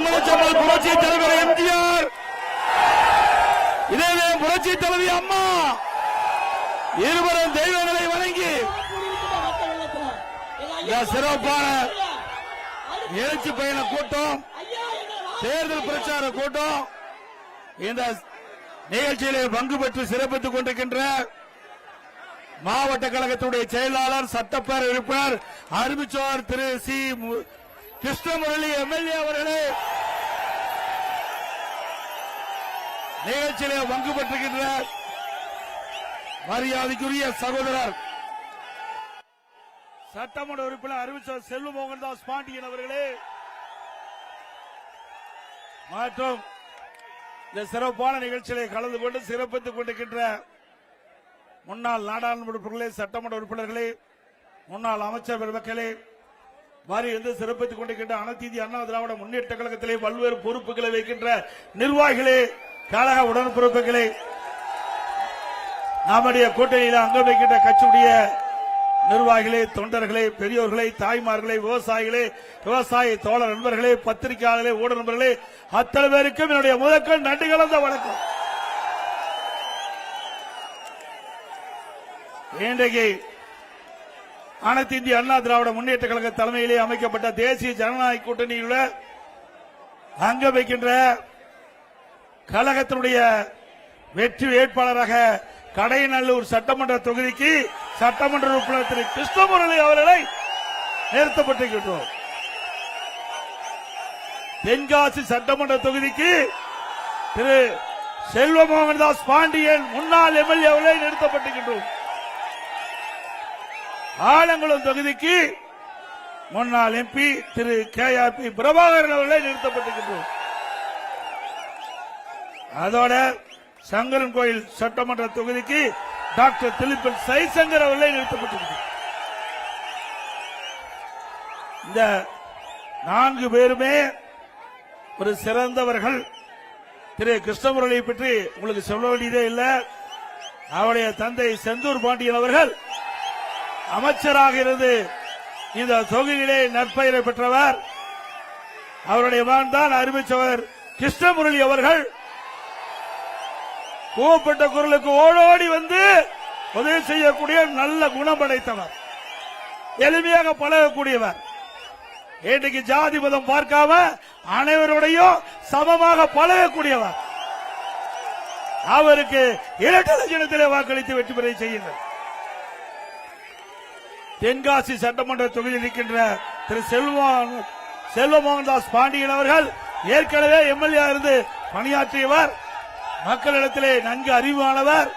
பொன்மனச்சம்மல் புரட்சி தலைவர் எம்ஜிஆர், இதே புரட்சி தலைவி அம்மா இருவரும் தெய்வங்களை வணங்கி சிறப்பான எழுச்சி பயண கூட்டம், தேர்தல் பிரச்சார கூட்டம் இந்த நிகழ்ச்சியிலே பங்கு பெற்று சிறப்பித்துக் கொண்டிருக்கின்ற மாவட்ட கழகத்துடைய செயலாளர், சட்டப்பேரவை உறுப்பினர் அறிவிச்சோர் திரு சி கிருஷ்ணமுரளி எம்எல்ஏ அவர்களே, நிகழ்ச்சியிலே பங்கு பெற்றிருக்கின்ற மரியாதைக்குரிய சகோதரர் சட்டமன்ற உறுப்பினர் அறிவிச்சோர் செல்வ மோகன்தாஸ் பாண்டியன் அவர்களே மற்றும் இந்த சிறப்பான நிகழ்ச்சியிலே கலந்து கொண்டு சிறப்பித்துக் கொண்டிருக்கின்ற முன்னாள் நாடாளுமன்ற உறுப்பினர்களே, சட்டமன்ற உறுப்பினர்களே, முன்னாள் அமைச்சர் பெருமக்களே, வாரி வந்து சிறப்பித்துக் கொண்டிருக்கின்ற அனைத்து இந்திய அண்ணா திராவிட முன்னேற்ற கழகத்திலே பல்வேறு பொறுப்புகளை வைக்கின்ற நிர்வாகிகளே, கழக உடன்பிறப்புகளே, நம்முடைய கூட்டணியில் அங்கம் வைக்கின்ற கட்சியுடைய நிர்வாகிகளே, தொண்டர்களே, பெரியோர்களே, தாய்மார்களே, விவசாயிகளே, விவசாய தோழர் நண்பர்களே, பத்திரிகையாளர்களே, ஊடக நண்பர்களே, அத்தனை பேருக்கும் என்னுடைய முதற்கண் நன்றி கலந்த வணக்கம். இன்றைக்கு அனைத்து இந்திய அண்ணா திராவிட முன்னேற்ற கழக தலைமையிலே அமைக்கப்பட்ட தேசிய ஜனநாயக கூட்டணியில் அங்கம் வைக்கின்ற கழகத்தினுடைய வெற்றி வேட்பாளராக கடையநல்லூர் சட்டமன்ற தொகுதிக்கு சட்டமன்ற உறுப்பினர் திரு கிருஷ்ணமுரளி அவர்களை நிறுத்தப்பட்டிருக்கிறோம். தென்காசி சட்டமன்ற தொகுதிக்கு திரு செல்வ மோகன்தாஸ் பாண்டியன் முன்னாள் எம்எல்ஏ அவர்களை நிறுத்தப்பட்டிருக்கிறோம். ஆலங்குளம் தொகுதிக்கு முன்னாள் எம்பி திரு KRP பிரபாகரன் அவர்களை நிறுத்தப்பட்டிருக்கிறோம். அதோட சங்கரன் கோயில் சட்டமன்ற தொகுதிக்கு டாக்டர் திலிப்பன் சைசங்கர் அவர்களை நிறுத்தப்பட்டிருக்கிறார். இந்த 4 பேருமே ஒரு சிறந்தவர்கள். திரு கிருஷ்ணமுரளியை பற்றி உங்களுக்கு சொல்ல வேண்டியதே இல்லை. அவருடைய தந்தை செந்தூர் பாண்டியன் அவர்கள் அமைச்சராக இருந்து இந்த தொகுதியிலே நற்பெயரை பெற்றவர். அவருடைய மகன் தான் அறிவிச்சவர் கிருஷ்ணமுரளி அவர்கள். கூப்பிட்ட குரலுக்கு ஓடோடி வந்து உதவி செய்யக்கூடிய நல்ல குணம் படைத்தவர், எளிமையாக பழகக்கூடியவர். இன்றைக்கு ஜாதி மதம் பார்க்காம அனைவருடையும் சமமாக பழகக்கூடியவர். அவருக்கு இரட்டை லட்சத்திலே வாக்களித்து வெற்றி பெற செய்யுங்கள். தென்காசி சட்டமன்ற தொகுதியில் இருக்கின்ற திரு செல்வ மோகன்தாஸ் பாண்டியன் அவர்கள் ஏற்கனவே எம்எல்ஏ இருந்து பணியாற்றியவர், மக்களிடத்திலே நன்கு அறிவானவர்,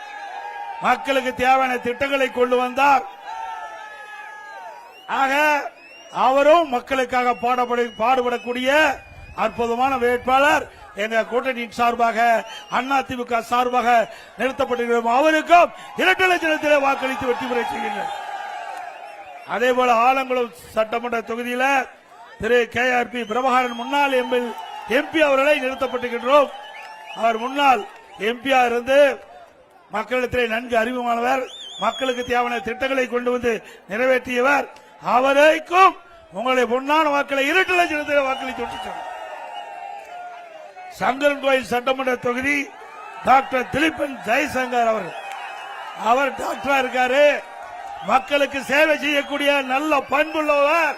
மக்களுக்கு தேவையான திட்டங்களை கொண்டு வந்தார். ஆக அவரும் மக்களுக்காக பாடுபடக்கூடிய அற்புதமான வேட்பாளர் எங்க கூட்டணியின் சார்பாக அதிமுக சார்பாக நிறுத்தப்பட்டிருக்கிறோம். அவருக்கும் இரட்டை லட்சத்திலே வாக்களித்து வெற்றி பெற செய்யுங்கள். அதே போல ஆலங்குளம் சட்டமன்ற தொகுதியில் திரு KRP பிரபாகரன் முன்னாள் எம்பி அவர்களை நிறுத்தப்பட்டிருக்கின்றோம். அவர் முன்னாள் எம்பியா இருந்து மக்களிடத்திலே நன்கு அறிமுகமானவர், மக்களுக்கு தேவையான திட்டங்களை கொண்டு வந்து நிறைவேற்றியவர். அவரைக்கும் உங்களுடைய பொன்னான வாக்களை இரட்டை லட்சத்தில் வாக்களித்து சங்கரன் கோயில் சட்டமன்ற தொகுதி டாக்டர் திலிப்பன் ஜெய்சங்கர் அவர் டாக்டரா இருக்காரு, மக்களுக்கு சேவை செய்யக்கூடிய நல்ல பண்புள்ளவர்,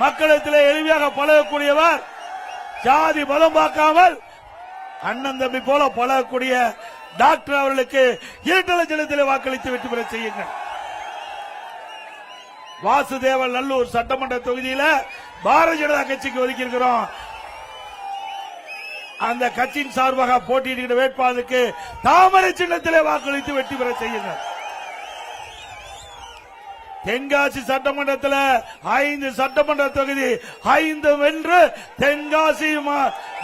மக்களிடத்திலே எளிமையாக பழகக்கூடியவர், ஜாதி மதம் பார்க்காமல் அண்ணன் தம்பி போல பழகக்கூடிய டாக்டர் அவர்களுக்கு இரட்டை லட்சத்தில் வாக்களித்து வெற்றி பெற செய்யுங்கள். வாசுதேவன் நல்லூர் சட்டமன்ற தொகுதியில் பாரதிய ஜனதா கட்சிக்கு ஒதுக்கியிருக்கிறோம். அந்த கட்சியின் சார்பாக போட்டியிடுகிற வேட்பாளருக்கு தாமரை சின்னத்திலே வாக்களித்து வெற்றி பெற செய்யுங்கள். தென்காசி சட்டமன்றத்தில் 5 சட்டமன்ற தொகுதி 5 வென்று தென்காசி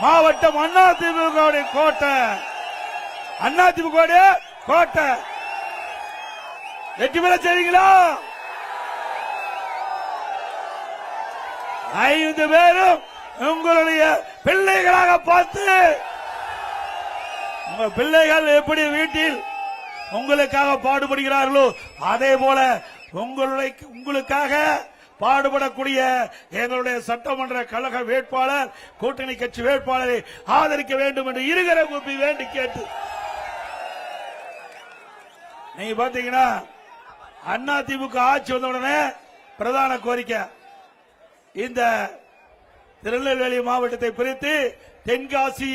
மாவட்டம் அதிமுக கோட்டை, அதிமுக கோட்டை வெற்றி பெற செய்வீங்களா? 5 பேரும் உங்களுடைய பிள்ளைகளாக பார்த்து, உங்க பிள்ளைகள் எப்படி வீட்டில் உங்களுக்காக பாடுபடுகிறார்களோ அதே போல உங்களுக்காக பாடுபடக்கூடிய எங்களுடைய சட்டமன்ற கழக வேட்பாளர் கூட்டணி கட்சி வேட்பாளரை ஆதரிக்க வேண்டும் என்று இருகர கூப்பி வேண்டி கேட்டு நீங்க பாத்தீங்கன்னா அதிமுக ஆட்சி வந்த உடனே பிரதான கோரிக்கை இந்த திருநெல்வேலி மாவட்டத்தை பிரித்து தென்காசி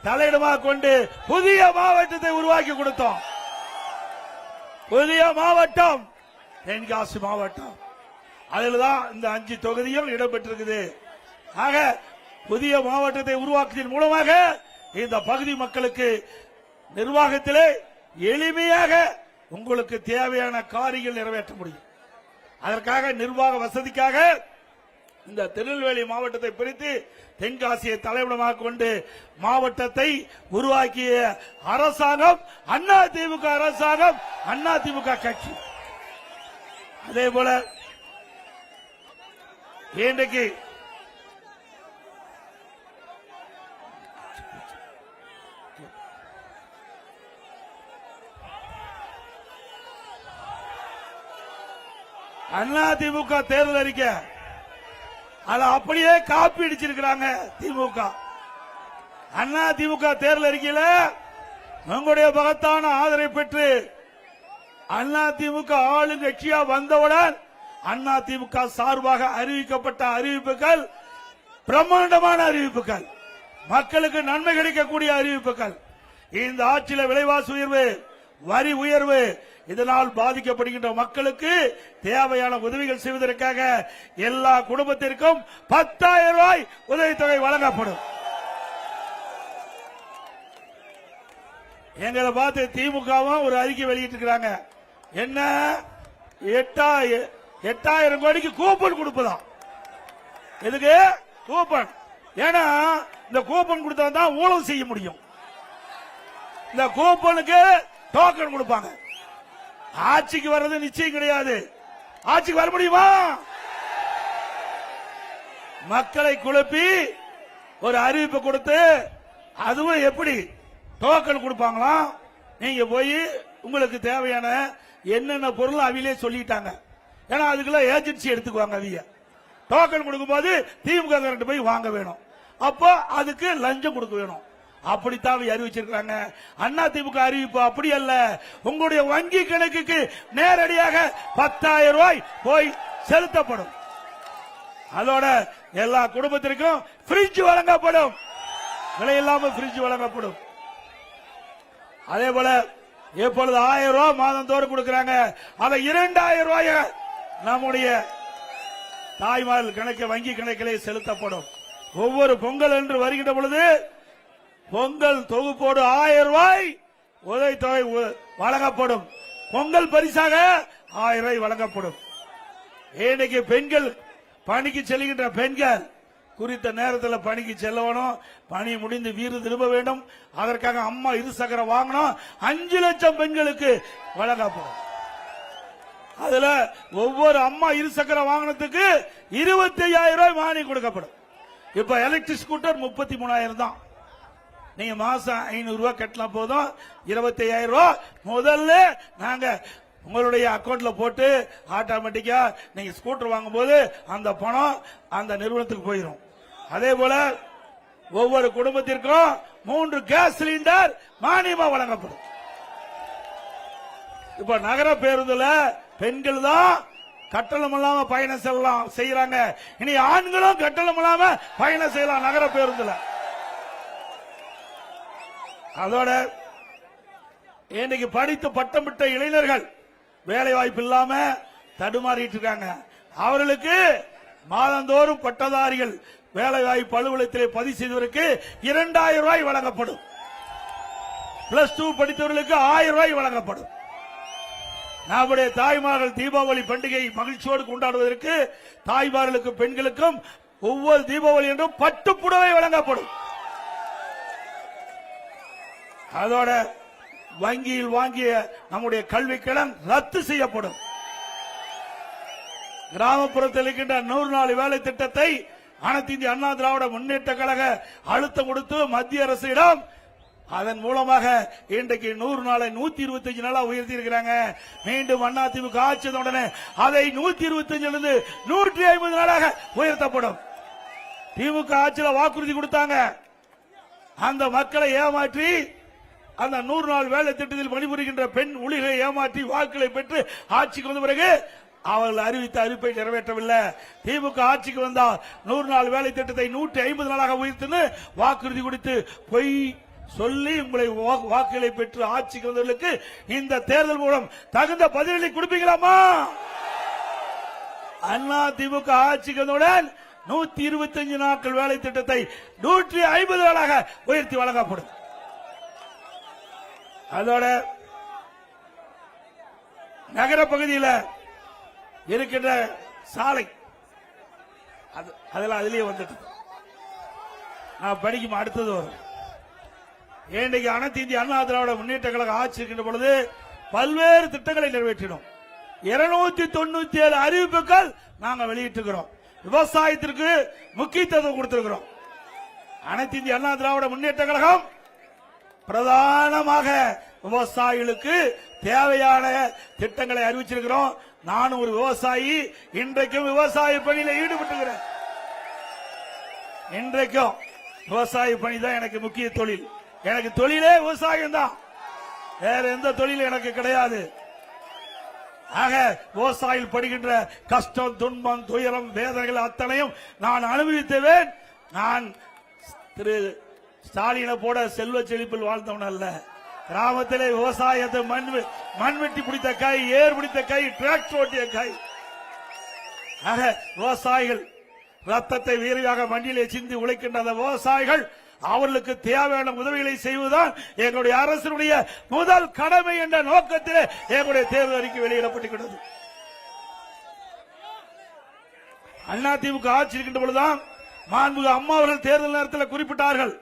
தலையிடமாக கொண்டு புதிய மாவட்டத்தை உருவாக்கி கொடுத்தோம். புதிய மாவட்டம் தென்காசி மாவட்டம். அதில்தான் இந்த 5 தொகுதிகள் இடம்பெற்றிருக்குது. ஆக புதிய மாவட்டத்தை உருவாக்குவதன் மூலமாக இந்த பகுதி மக்களுக்கு நிர்வாகத்திலே எளிமையாக உங்களுக்கு தேவையான காரியங்கள் நிறைவேற்ற முடியும். அதற்காக நிர்வாக வசதிக்காக இந்த திருநெல்வேலி மாவட்டத்தை பிரித்து தென்காசியை தலைமையிடமாக கொண்டு மாவட்டத்தை உருவாக்கிய அரசாங்கம் அதிமுக அரசாங்கம், அதிமுக கட்சி. அதே போல இன்றைக்கு அதிமுக தேர்தல் அறிக்கை அதை அப்படியே காப்பி அடிச்சிருக்கிறாங்க திமுக. அதிமுக தேர்தல் அறிக்கையில உங்களுடைய மகத்தான ஆதரவை பெற்று அதிமுக ஆளுங்கட்சியா வந்தவுடன் அதிமுக சார்பாக அறிவிக்கப்பட்ட அறிவிப்புகள் பிரம்மாண்டமான அறிவிப்புகள், மக்களுக்கு நன்மை கிடைக்கக்கூடிய அறிவிப்புகள். இந்த ஆட்சியில் விலைவாசி உயர்வு, வரி உயர்வு, இதனால் பாதிக்கப்படுகின்ற மக்களுக்கு தேவையான உதவிகள் செய்வதற்காக எல்லா குடும்பத்திற்கும் 10,000 ரூபாய் உதவித்தொகை வழங்கப்படும். எங்களை பார்த்து திமுகவும் ஒரு அறிக்கை வெளியிட்டிருக்கிறாங்க. என்ன 8,000 கோடிக்கு கூப்பன் கொடுப்பதாம். எதுக்கு கூப்பன்? ஏன்னா இந்த கூப்பன் கொடுத்தா தான் ஊழல் செய்ய முடியும். இந்த கூப்பனுக்கு டோக்கன் கொடுப்பாங்க. ஆட்சிக்கு வர்றது நிச்சயம் கிடையாது. ஆட்சிக்கு வர முடியுமா? மக்களை குழப்பி ஒரு அறிவிப்பு கொடுத்து, அதுவும் எப்படி டோக்கன் கொடுப்பாங்களாம். நீங்க போய் உங்களுக்கு தேவையான என்னென்ன பொருள் அவிலே சொல்லிட்டாங்க. ஏன்னா அதுக்குள்ள ஏஜென்சி எடுத்துக்குவாங்க. அவிய டோக்கன் கொடுக்கும் போது திமுக போய் வாங்க வேணும். அப்போ அதுக்கு லஞ்சம் கொடுக்க வேணும். அப்படித்தான் அறிவிச்சிருக்காங்க. அதிமுக அறிவிப்பு அப்படி அல்ல. உங்களுடைய வங்கி கணக்குக்கு நேரடியாக 10,000 ரூபாய் போய் செலுத்தப்படும். அதோட எல்லா குடும்பத்திற்கும் பிரிட்ஜ் வழங்கப்படும். விலையில்லாம பிரிட்ஜ் வழங்கப்படும். அதே போல எப்பொழுது 1000 ரூபாய் மாதந்தோறும் கொடுக்கிறாங்க. அதை 2,000 ரூபாய் நம்முடைய தாய்மார்கள் கணக்கு வங்கி கணக்கிலே செலுத்தப்படும். ஒவ்வொரு பொங்கல் என்று வருகின்ற பொழுது பொங்கல் தொகுப்போடு 1000 ரூபாய் உதவித்தொகை வழங்கப்படும். பொங்கல் பரிசாக 1000 ரூபாய் வழங்கப்படும். இன்னைக்கு பெண்கள் பணிக்கு செல்கின்ற பெண்கள் குறித்த நேரத்தில் பணிக்கு செல்லணும். பணி முடிந்து வீடு திரும்ப வேண்டும். அதற்காக அம்மா இருசக்கர வாங்கணும். 5 லட்சம் பெண்களுக்கு வழங்கப்படும். அதுல ஒவ்வொரு அம்மா இருசக்கர வாகனத்துக்கு 25,000 ரூபாய் மானியம் கொடுக்கப்படும். இப்ப எலக்ட்ரிக் ஸ்கூட்டர் 33,000 தான். நீங்க மாசம் 500 ரூபாய் கட்டலாம். போதும் 25,000 ரூபாய் முதல்ல நாங்க உங்களுடைய அக்கௌண்ட்ல போட்டு ஆட்டோமேட்டிக்கா நீங்க ஸ்கூட்டர் வாங்கும் போது அந்த பணம் அந்த நிறுவனத்துக்கு போயிடும். அதே போல ஒவ்வொரு குடும்பத்திற்கும் 3 கேஸ் சிலிண்டர் மானியமா வழங்கப்படும். இப்ப நகர பேருந்துல பெண்கள் தான் கட்டணம் இல்லாம பயணம் செல்லலாம் செய்யறாங்க. இனி ஆண்களும் கட்டணம் இல்லாம பயணம் செய்யலாம் நகர பேருந்துல. அதோட இன்னைக்கு படித்து பட்டம் பெற்ற இளைஞர்கள் வேலை வாய்ப்பு இல்லாம தடுமாறிட்டு இருக்காங்க. அவர்களுக்கு மாதந்தோறும் பட்டதாரிகள் வேலை வாய்ப்பு அலுவலகத்திலே பதிவு செய்தவருக்கு 2,000 ரூபாய் வழங்கப்படும். +2 படித்தவர்களுக்கு 1000 ரூபாய் வழங்கப்படும். நம்முடைய தாய்மார்கள் தீபாவளி பண்டிகை மகிழ்ச்சியோடு கொண்டாடுவதற்கு தாய்மார்களுக்கு பெண்களுக்கும் ஒவ்வொரு தீபாவளி என்றும் பட்டு புடவை வழங்கப்படும். அதோட வங்கியில் வாங்கிய நம்முடைய கல்வி கடன் ரத்து செய்யப்படும். கிராமப்புறத்தில் இருக்கின்ற 100 நாள் வேலை திட்டத்தை அனைத்து இந்திய அண்ணா திராவிட முன்னேற்ற கழக அழுத்தம் கொடுத்து மத்திய அரசிடம் அதன் மூலமாக இன்றைக்கு 100 நாளை 125 நாளா உயர்த்தி இருக்கிறாங்க. மீண்டும் அதிமுக ஆட்சி உடனே அதை 125 150 நாளாக உயர்த்தப்படும். திமுக ஆட்சியில் வாக்குறுதி கொடுத்தாங்க, அந்த மக்களை ஏமாற்றி அந்த 100 நாள் வேலை திட்டத்தில் பணிபுரிகின்ற பெண் ஊழியர்களை ஏமாற்றி வாக்குகளை பெற்று ஆட்சிக்கு வந்த பிறகு அவர்கள் அறிவித்த அறிவிப்பை நிறைவேற்றவில்லை. திமுக ஆட்சிக்கு வந்தால் 100 நாள் வேலை திட்டத்தை 150 நாளாக உயர்த்து வாக்குறுதி கொடுத்து பொய் சொல்லி உங்களை வாக்குகளை பெற்று ஆட்சிக்கு வந்தவர்களுக்கு இந்த தேர்தல் மூலம் தகுந்த பதிலளி கொடுப்பீங்களாமா? அண்ணா திமுக ஆட்சிக்கு வந்தவுடன் 125 நாட்கள் வேலை திட்டத்தை 150 நாளாக உயர்த்தி வழங்கப்படும். அதோட நகர பகுதியில் இருக்கின்ற சாலை அதெல்லாம் அதிலேயே வந்துட்டு நான் படிக்கும் அடுத்தது வரும். இன்றைக்கு அனைத்து இந்திய அண்ணா திராவிட முன்னேற்ற கழக ஆட்சி இருக்கின்ற பொழுது பல்வேறு திட்டங்களை நிறைவேற்றினோம். 297 அறிவிப்புகள் நாங்கள் வெளியிட்டிருக்கிறோம். விவசாயத்திற்கு முக்கியத்துவம் கொடுத்திருக்கிறோம். அனைத்து இந்திய அண்ணா திராவிட முன்னேற்ற கழகம் பிரதானமாக விவசாயிகளுக்கு தேவையான திட்டங்களை அறிவிச்சிருக்கிறோம். நானும் ஒரு விவசாயி, இன்றைக்கும் விவசாய பணியில் ஈடுபட்டுகிறேன். இன்றைக்கும் விவசாய பணி தான் எனக்கு முக்கிய தொழில். எனக்கு தொழிலே விவசாயம் தான், வேற எந்த தொழிலும் எனக்கு கிடையாது. ஆக விவசாயிகள் படுகின்ற கஷ்டம், துன்பம், துயரம், வேதனைகள் அத்தனையும் நான் அனுபவித்தவேன். நான் திரு ஸ்டாலினை போட செல்வ செழிப்பில் வாழ்ந்தவன் அல்ல. கிராமத்திலே விவசாயத்தை மண்வெட்டி பிடித்த கை, ஏர் பிடித்த கை, டிராக்டர் ஓட்டிய கை. ஆக விவசாயிகள் ரத்தத்தை வீரியாக மண்ணிலே சிந்தி உழைக்கின்ற அந்த விவசாயிகள் அவர்களுக்கு தேவையான உதவிகளை செய்வதுதான் எங்களுடைய அரசினுடைய முதல் கடமை என்ற நோக்கத்திலே எங்களுடைய தேர்தல் அறிக்கை வெளியிடப்பட்டிருக்கிறது. அதிமுக ஆட்சி இருக்கின்ற பொழுதுதான் மாண்புமிகு அம்மா அவர்கள் தேர்தல் நேரத்தில் குறிப்பிட்டார்கள்.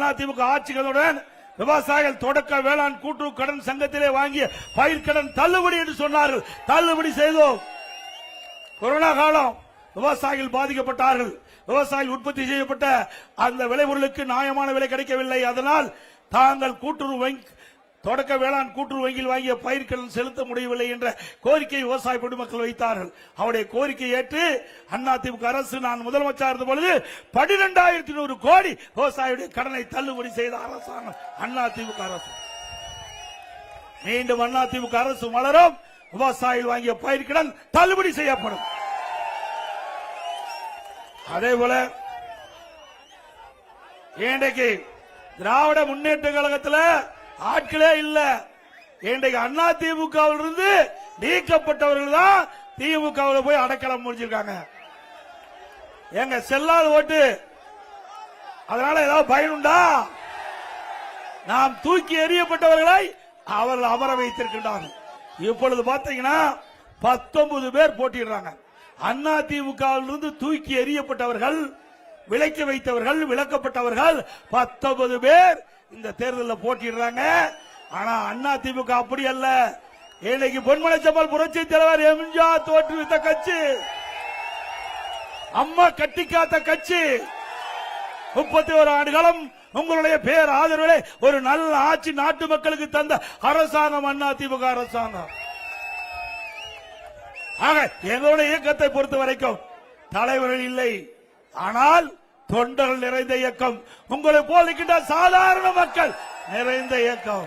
அதிமுக ஆட்சிகளுடன் விவசாயிகள் தொடக்க வேளாண் கூட்டுறவு கடன் சங்கத்திலே வாங்கிய பயிர்க்கடன் தள்ளுபடி என்று சொன்னார்கள். தள்ளுபடி செய்தோம். கொரோனா காலம் விவசாயிகள் பாதிக்கப்பட்டார்கள். விவசாயிகள் உற்பத்தி செய்யப்பட்ட அந்த விளைபொருளுக்கு நியாயமான விலை கிடைக்கவில்லை. அதனால் தாங்கள் தொடக்க வேளாண் கூட்டுறவு வங்கியில் வாங்கிய பயிர்க்கடன் செலுத்த முடியவில்லை என்ற கோரிக்கை விவசாய பொதுமக்கள் வைத்தார்கள். அவருடைய கோரிக்கை ஏற்று அதிமுக அரசு, நான் முதலமைச்சர் இருந்த பொழுது 12,100 கோடி விவசாயியுடைய கடனை தள்ளுபடி செய்த அரசாங்கம் அதிமுக அரசு. மீண்டும் அதிமுக அரசு மலரும். விவசாயிகள் வாங்கிய பயிர்க்கடன் தள்ளுபடி செய்யப்படும். அதே போல இன்றைக்கு திராவிட முன்னேற்ற கழகத்தில் ஆட்களே இல்ல. இன்றைக்கு அண்ணா திமுகவில் இருந்து நீக்கப்பட்டவர்கள் தான் திமுக போய் அடைக்கலம் முடிஞ்சிருக்காங்க. எங்க செல்லாத ஓட்டு, அதனால ஏதாவது பயனுண்டா? நாம் தூக்கி எறியப்பட்டவர்களை அவர்கள் அமர வைத்திருக்கின்றார்கள். இப்பொழுது பாத்தீங்கன்னா 19 பேர் போட்டிடுறாங்க. அண்ணா திமுகவில் இருந்து தூக்கி எறியப்பட்டவர்கள், விலக்கி வைத்தவர்கள், விலக்கப்பட்டவர்கள் 19 பேர் இந்த தேர்தலில் போட்டிடுறாங்க. ஆனா அண்ணா திமுக அப்படி அல்ல. இன்னைக்கு பொன்மலை செம்மல் புரட்சி தலைவர் எம்ஜிஆர் தோற்றுவித்த கட்சி, அம்மா கட்டி காத்த கட்சி. 31 ஆண்டு காலம் உங்களுடைய பேர் ஆதரவுகளை ஒரு நல்ல ஆட்சி நாட்டு மக்களுக்கு தந்த அரசாங்கம் அண்ணா திமுக அரசாங்கம். ஆக எங்களுடைய இயக்கத்தை பொறுத்த வரைக்கும் தலைவர்கள் இல்லை, ஆனால் தொண்டர்கள் நிறைந்த இயக்கம். உங்களை போல் இருக்கின்ற சாதாரண மக்கள் நிறைந்த இயக்கம்.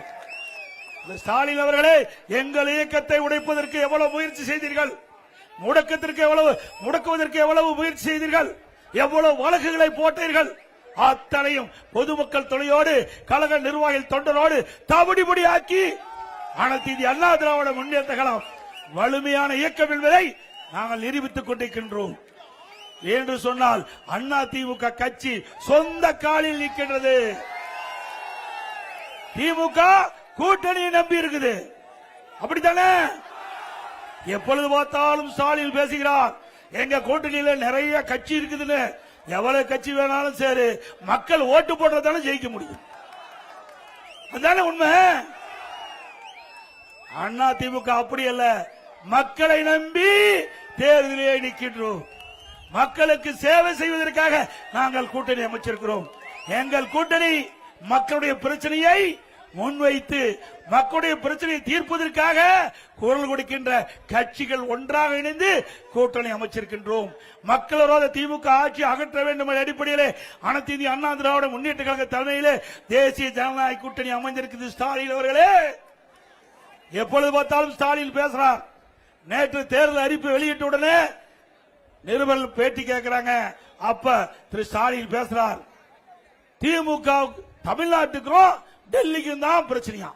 ஸ்டாலின் அவர்களே, எங்கள் இயக்கத்தை உடைப்பதற்கு எவ்வளவு முயற்சி செய்தீர்கள்? முடக்குவதற்கு எவ்வளவு முயற்சி செய்தீர்கள்? எவ்வளவு வழக்குகளை போட்டீர்கள்? அத்தனையும் பொதுமக்கள் துணையோடு, கழக நிர்வாகிகள் தொண்டரோடு தவிடுபடி ஆக்கி அனைத்து இந்திய அண்ணா திராவிட முன்னேற்ற கழகம் வலிமையான இயக்கம் என்பதை நாங்கள் நிரூபித்துக் கொண்டிருக்கின்றோம். என்று சொன்னால் அண்ணா திமுக கட்சி சொந்த காலில் நிற்கின்றது. திமுக கூட்டணியை நம்பி இருக்குது. அப்படித்தானே? எப்பொழுது பார்த்தாலும் ஸ்டாலின் பேசுகிறார், எங்க கூட்டணியில நிறைய கட்சி இருக்குதுன்னு. எவ்வளவு கட்சி வேணாலும் சரி, மக்கள் ஓட்டு போடுறதால ஜெயிக்க முடியும். அதுதானே உண்மை. அண்ணா திமுக அப்படி அல்ல. மக்களை நம்பி தேர்தலிலே நிற்கின்றோம். மக்களுக்கு சேவை செய்வதற்காக நாங்கள் கூட்டணி அமைச்சிருக்கிறோம். எங்கள் கூட்டணி மக்களுடைய பிரச்சனையை முன்வைத்து மக்களுடைய பிரச்சனையை தீர்ப்பதற்காக குரல் கொடுக்கின்ற கட்சிகள் ஒன்றாக இணைந்து கூட்டணி அமைச்சிருக்கின்றோம். மக்கள் விரோத திமுக ஆட்சி அகற்ற வேண்டும் என்ற அடிப்படையிலே அனைத்து இந்திய அண்ணா திராவிட முன்னேற்ற கழக தலைமையிலே தேசிய ஜனநாயக கூட்டணி அமைந்திருக்கிறது. ஸ்டாலின் அவர்களே, எப்பொழுது பார்த்தாலும் ஸ்டாலின் பேசுறார். நேற்று தேர்தல் அறிவிப்பு வெளியிட்ட உடனே நிருபர்கள் பேட்டி கேட்கிறாங்க. அப்ப திரு ஸ்டாலின் பேசுறார், திமுக தமிழ்நாட்டுக்கும் டெல்லிக்கும் தான் பிரச்சனையா?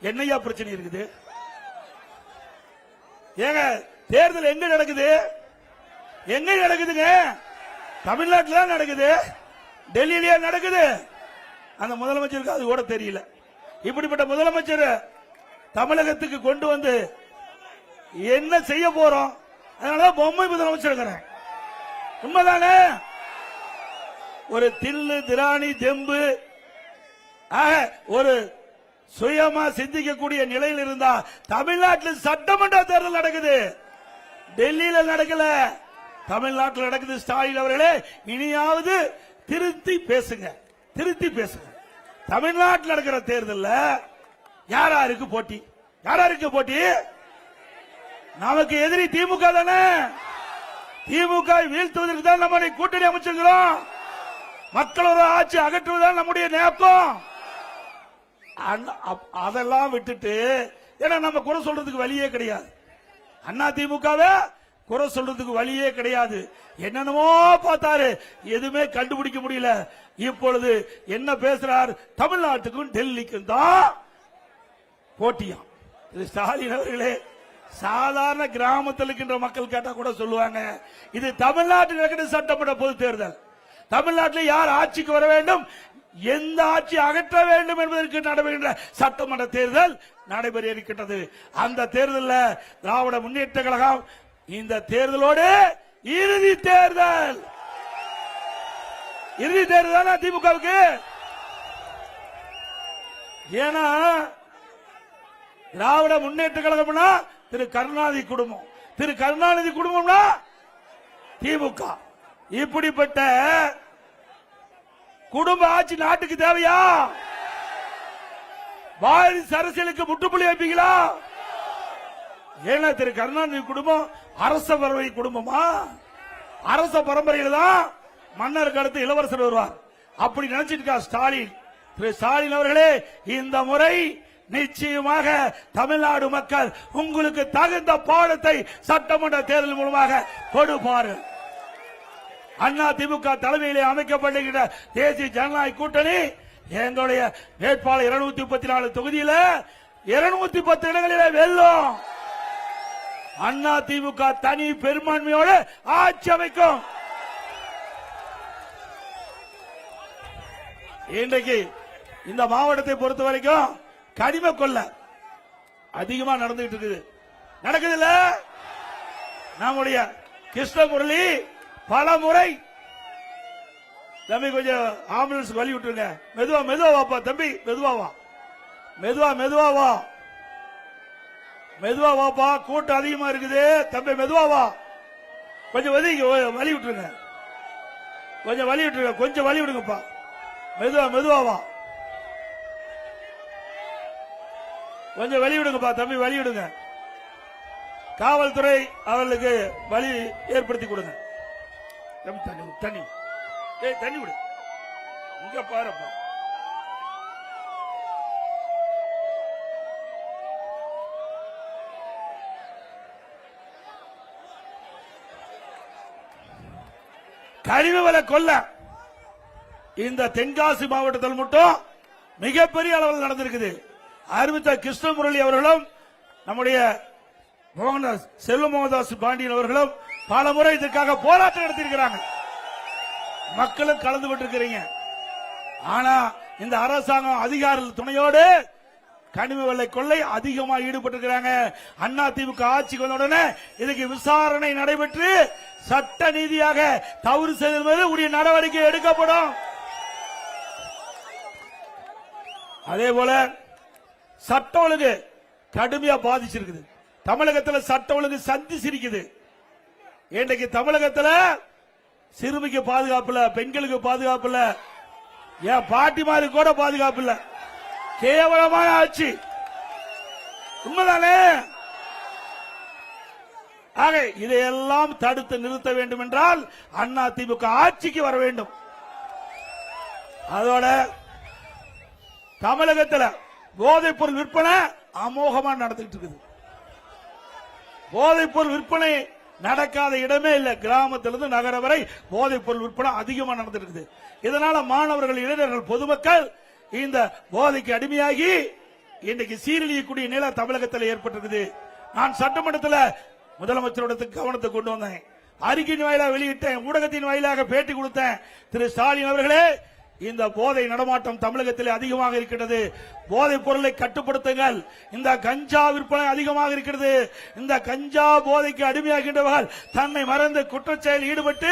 என்னையா பிரச்சனை இருக்குது? ஏங்க தேர்தல் எங்க நடக்குது? எங்க நடக்குதுங்க? தமிழ்நாட்டில் நடக்குது, டெல்லியிலேயே நடக்குது. அந்த முதலமைச்சருக்கு அது கூட தெரியல. இப்படிப்பட்ட முதலமைச்சர் தமிழகத்துக்கு கொண்டு வந்து என்ன செய்ய போறோம்? அதனால பொம்மை முதலமைச்சர் இருக்கிறேன். உண்மைதானே? ஒரு தில்லு திராணி தெம்பு ஒரு சுயமா சிந்திக்கக்கூடிய நிலையில் இருந்தா தமிழ்நாட்டில் சட்டமன்ற தேர்தல் நடக்குது, டெல்லியில நடக்கல, தமிழ்நாட்டில் நடக்குது. ஸ்டாலின் அவர்களே, இனியாவது திருத்தி பேசுங்க, திருத்தி பேசுங்க. தமிழ்நாட்டில் நடக்கிற தேர்தலில் யாராருக்கு போட்டி? யாராருக்கு போட்டி? நமக்கு எதிரி திமுக தானே. திமுக வீழ்த்துவதற்கு தான் நம்ம கூட்டணி அமைச்சிருக்கிறோம். மக்களோட ஆட்சி அகற்றுவதுதான் நம்முடைய நோக்கம். அதெல்லாம் விட்டுட்டு, ஏன்னா நம்ம குறை சொல்றதுக்கு வழியே கிடையாது. அண்ணா திமுகவே குறை சொல்றதுக்கு வழியே கிடையாது. என்னென்னமோ பார்த்தாரு, எதுவுமே கண்டுபிடிக்க முடியல. இப்பொழுது என்ன பேசுறார்? தமிழ்நாட்டுக்கும் டெல்லிக்கும் தான் போட்டியாம். ஸ்டாலின் அவர்களே, சாதாரண கிராமத்தில் இருக்கின்ற மக்கள் கேட்டா கூட சொல்லுவாங்க, இது தமிழ்நாட்டில் நடக்கிற சட்டமன்ற பொது தேர்தல். தமிழ்நாட்டில் யார் ஆட்சிக்கு வர வேண்டும், எந்த ஆட்சி அகற்ற வேண்டும் என்பதற்கு நடைபெறுகின்ற சட்டமன்ற தேர்தல் நடைபெற இருக்கின்றது. அந்த தேர்தலில் திராவிட முன்னேற்ற கழகம் இந்த தேர்தலோடு இறுதி தேர்தல். இறுதி தேர்தல் திமுகவுக்கு. ஏன்னா திராவிட முன்னேற்ற கழகம்னா திரு கருணாநிதி குடும்பம், திரு கருணாநிதி குடும்பம்னா திமுக. இப்படிப்பட்ட குடும்ப ஆட்சி நாட்டுக்கு தேவையா? வாரிசு அரசியலுக்கு முற்றுப்புள்ளி வைப்பீங்களா? ஏன்னா திரு கருணாநிதி குடும்பம் அரச பரம்பரை குடும்பமா? அரச பரம்பரையில் தான் மன்னருக்கு அடுத்து இளவரசர் வருவார். அப்படி நினைச்சிட்டு ஸ்டாலின். திரு ஸ்டாலின் அவர்களே, இந்த முறை நிச்சயமாக தமிழ்நாடு மக்கள் உங்களுக்கு தகுந்த பாடத்தை சட்டமன்ற தேர்தல் மூலமாக கொடுப்பார்கள். அண்ணா திமுக தலைமையிலே அமைக்கப்படுகிற தேசிய ஜனநாயக கூட்டணி எங்களுடைய வேட்பாளர் 234 தொகுதியில் 210 இடங்களில் வெல்லும். அண்ணா திமுக தனி பெரும்பான்மையோடு ஆட்சி அமைக்கும். இன்றைக்கு இந்த மாவட்டத்தை பொறுத்த வரைக்கும் கனிம கொள்ள அதிகமா நடந்துட்டு இருக்குது. நடக்குது இல்ல? நம்முடைய கிருஷ்ணமுரளி பல முறை, தம்பி கொஞ்சம் ஆம்புலன்ஸ் வழி விட்டுருங்க, மெதுவா மெதுவா வாப்பா தம்பி, மெதுவா வா, மெதுவா மெதுவா வா, மெதுவா வாப்பா, கூட்டம் அதிகமா இருக்குது தம்பி, மெதுவா வா, கொஞ்சம் வழி விட்டுருங்க, கொஞ்சம் வழி விட்டுருங்க, கொஞ்சம் வழி விடுங்கப்பா, மெதுவா மெதுவா வா, கொஞ்சம் வழி விடுங்கப்பா தம்பி, வழி விடுங்க. காவல்துறை அவர்களுக்கு வழி ஏற்படுத்தி கொடுங்க. தண்ணி தண்ணி, ஏய் தண்ணி விடு, இங்க பாருப்பா. கனிம வள கொள்ள இந்த தென்காசி மாவட்டத்தில் மட்டும் மிகப்பெரிய அளவில் நடந்திருக்குது. அறிவித்த கிருஷ்ணமுரளி அவர்களும் நம்முடைய செல்வ மோகன்தாஸ் பாண்டியன் அவர்களும் பல முறை இதற்காக போராட்டம் நடத்தியிருக்கிறாங்க. மக்களும் கலந்து விட்டிருக்கிறீங்க. ஆனா இந்த அரசாங்கம் அதிகார துணையோடு கனிம வெள்ளை கொள்ளை அதிகமாக ஈடுபட்டிருக்கிறாங்க. அண்ணா திமுக ஆட்சிக்கு வந்த உடனே இதுக்கு விசாரணை நடைபெற்று சட்ட நீதியாக தவறு செய்தது மீது உரிய நடவடிக்கை எடுக்கப்படும். அதே போல சட்ட ஒழுங்கு கடுமையா பாதிச்சிருக்குது. தமிழகத்தில் சட்ட ஒழுங்கு சந்தி சிரிக்குது. இன்றைக்கு தமிழகத்தில் சிறுமிக்கு பாதுகாப்பு இல்ல, பெண்களுக்கு பாதுகாப்பு இல்ல, என் பாட்டிமாரு கூட பாதுகாப்பு இல்ல. கேவலமான ஆட்சி. உண்மைதானே? ஆக இதையெல்லாம் தடுத்து நிறுத்த வேண்டும் என்றால் அண்ணா திமுக ஆட்சிக்கு வர வேண்டும். அதோட தமிழகத்தில் போதைப் பொருள் விற்பனை அமோகமா நடந்துட்டு இருக்குது. போதைப் பொருள் விற்பனை நடக்காத இடமே இல்ல. கிராமத்திலிருந்து நகர வரை போதைப் பொருள் விற்பனை அதிகமா நடந்துட்டு இருக்குது. இதனால மாணவர்கள், இளைஞர்கள், பொதுமக்கள் இந்த போதைக்கு அடிமையாகி இன்றைக்கு சீரழியக்கூடிய நிலை தமிழகத்தில் ஏற்பட்டிருக்குது. நான் சட்டமன்றத்தில் முதலமைச்சரோட கவனத்தை கொண்டு வந்தேன். அறிக்கையின் வாயிலாக வெளியிட்டேன். ஊடகத்தின் வாயிலாக பேட்டி கொடுத்தேன். திரு ஸ்டாலின் அவர்களே, இந்த போதை நடமாட்டம் தமிழகத்தில் அதிகமாக இருக்கிறது. போதைப் பொருளை கட்டுப்படுத்துங்கள். இந்த கஞ்சா விற்பனை அதிகமாக இருக்கிறது. இந்த கஞ்சா போதைக்கு அடிமையாகின்றவர்கள் தன்னை மறந்து குற்றச்செயலில் ஈடுபட்டு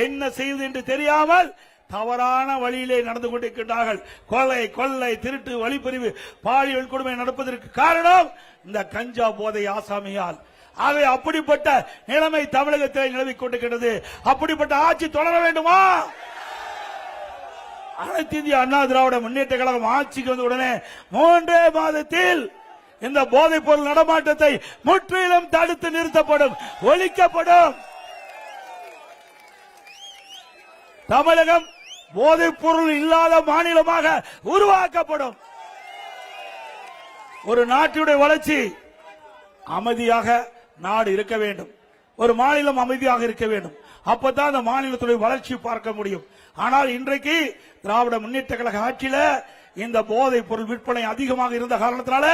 என்ன செய்வது என்று தெரியாமல் தவறான வழியிலே நடந்து கொண்டிருக்கின்றார்கள். கொலை, கொள்ளை, திருட்டு, வழிப்பறிவு, பாலியல் கொடுமை நடப்பதற்கு காரணம் இந்த கஞ்சா போதை ஆசாமியால். ஆகவே அப்படிப்பட்ட நிலைமை தமிழகத்தில் நிலவிக் கொண்டிருக்கிறது. அப்படிப்பட்ட ஆட்சி தொடர வேண்டுமா? அனைத்து இந்திய அண்ணா திராவிட முன்னேற்ற கழகம் ஆட்சிக்கு வந்த உடனே 3 மாதத்தில் இந்த போதைப் பொருள் நடமாட்டத்தை முற்றிலும் தடுத்து நிறுத்தப்படும், ஒழிக்கப்படும். தமிழகம் போதைப் பொருள் இல்லாத மாநிலமாக உருவாக்கப்படும். ஒரு நாட்டுடைய வளர்ச்சி அமைதியாக நாடு இருக்க வேண்டும். ஒரு மாநிலம் அமைதியாக இருக்க வேண்டும். அப்பதான் அந்த மாநிலத்துடைய வளர்ச்சி பார்க்க முடியும். ஆனால் இன்றைக்கு திராவிட முன்னேற்ற கழக ஆட்சியில இந்த போதைப் பொருள் விற்பனை அதிகமாக இருந்த காரணத்தினால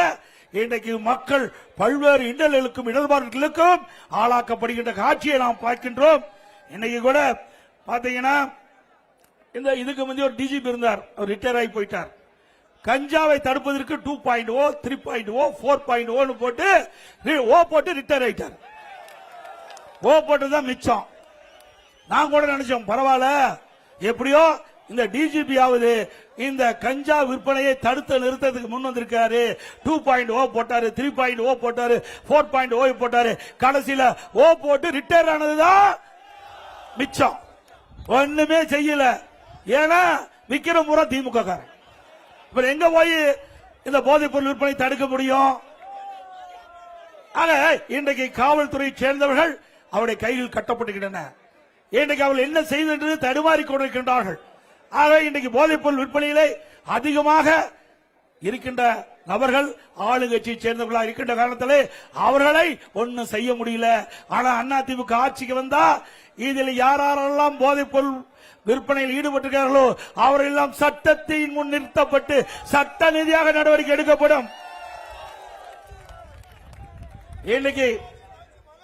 இன்றைக்கு மக்கள் பல்வேறு இன்னல்களுக்கும் இடர்பாடுகளுக்கும் ஆளாக்கப்படுகின்ற காட்சியை நாம் பார்க்கின்றோம். இன்னைக்கு கூட பாத்தீங்கன்னா இந்த இதுக்கு முந்தைய ஒரு டிஜிபி இருந்தார், அவர் ரிட்டையர் ஆகி போயிட்டார். கஞ்சாவை தடுப்பதற்கு 2.0, 3.0, 4.0 போட்டு போட்டு ரிட்டையர் ஆயிட்டார். போட்டுதான் மிச்சம். நான் கூட நினைச்சோம் பரவாயில்ல, எப்படியோ இந்த டிஜிபி ஆகுது இந்த கஞ்சா விற்பனையை தடுத்து நிறுத்தத்துக்கு முன் வந்திருக்காரு. 2.0 போட்டாரு, 3.0 போட்டாரு, 4.0 போட்டாரு. கடைசியில போட்டு ரிட்டையர் ஆனதுதான் மிச்சம். ஒண்ணுமே செய்யல. ஏன்னா விக்கிற முறை திமுக காரன். இப்ப எங்க போய் இந்த போதைப் பொருள் விற்பனை தடுக்க முடியும்? ஆக இன்றைக்கு காவல்துறை சேர்ந்தவர்கள் அவருடைய கையில் கட்டப்பட்டுகின்றன. இன்றைக்கு அவர்கள் என்ன செய்வது என்று தடுமாறி கொண்டிருக்கின்றார்கள். ஆக இன்றைக்கு போதைப் பொருள் விற்பனையிலே அதிகமாக இருக்கின்ற நபர்கள் ஆளுங்கட்சியை சேர்ந்தவர்களாக இருக்கின்ற காரணத்திலே அவர்களை ஒன்னும் செய்ய முடியல. ஆனா அதிமுக ஆட்சிக்கு வந்தா இதில் யாரெல்லாம் போதைப் பொருள் விற்பனையில் ஈடுபட்டிருக்கிறார்களோ அவரெல்லாம் சட்டத்தின் முன் நிறுத்தப்பட்டு சட்ட ரீதியாக நடவடிக்கை எடுக்கப்படும். இன்னைக்கு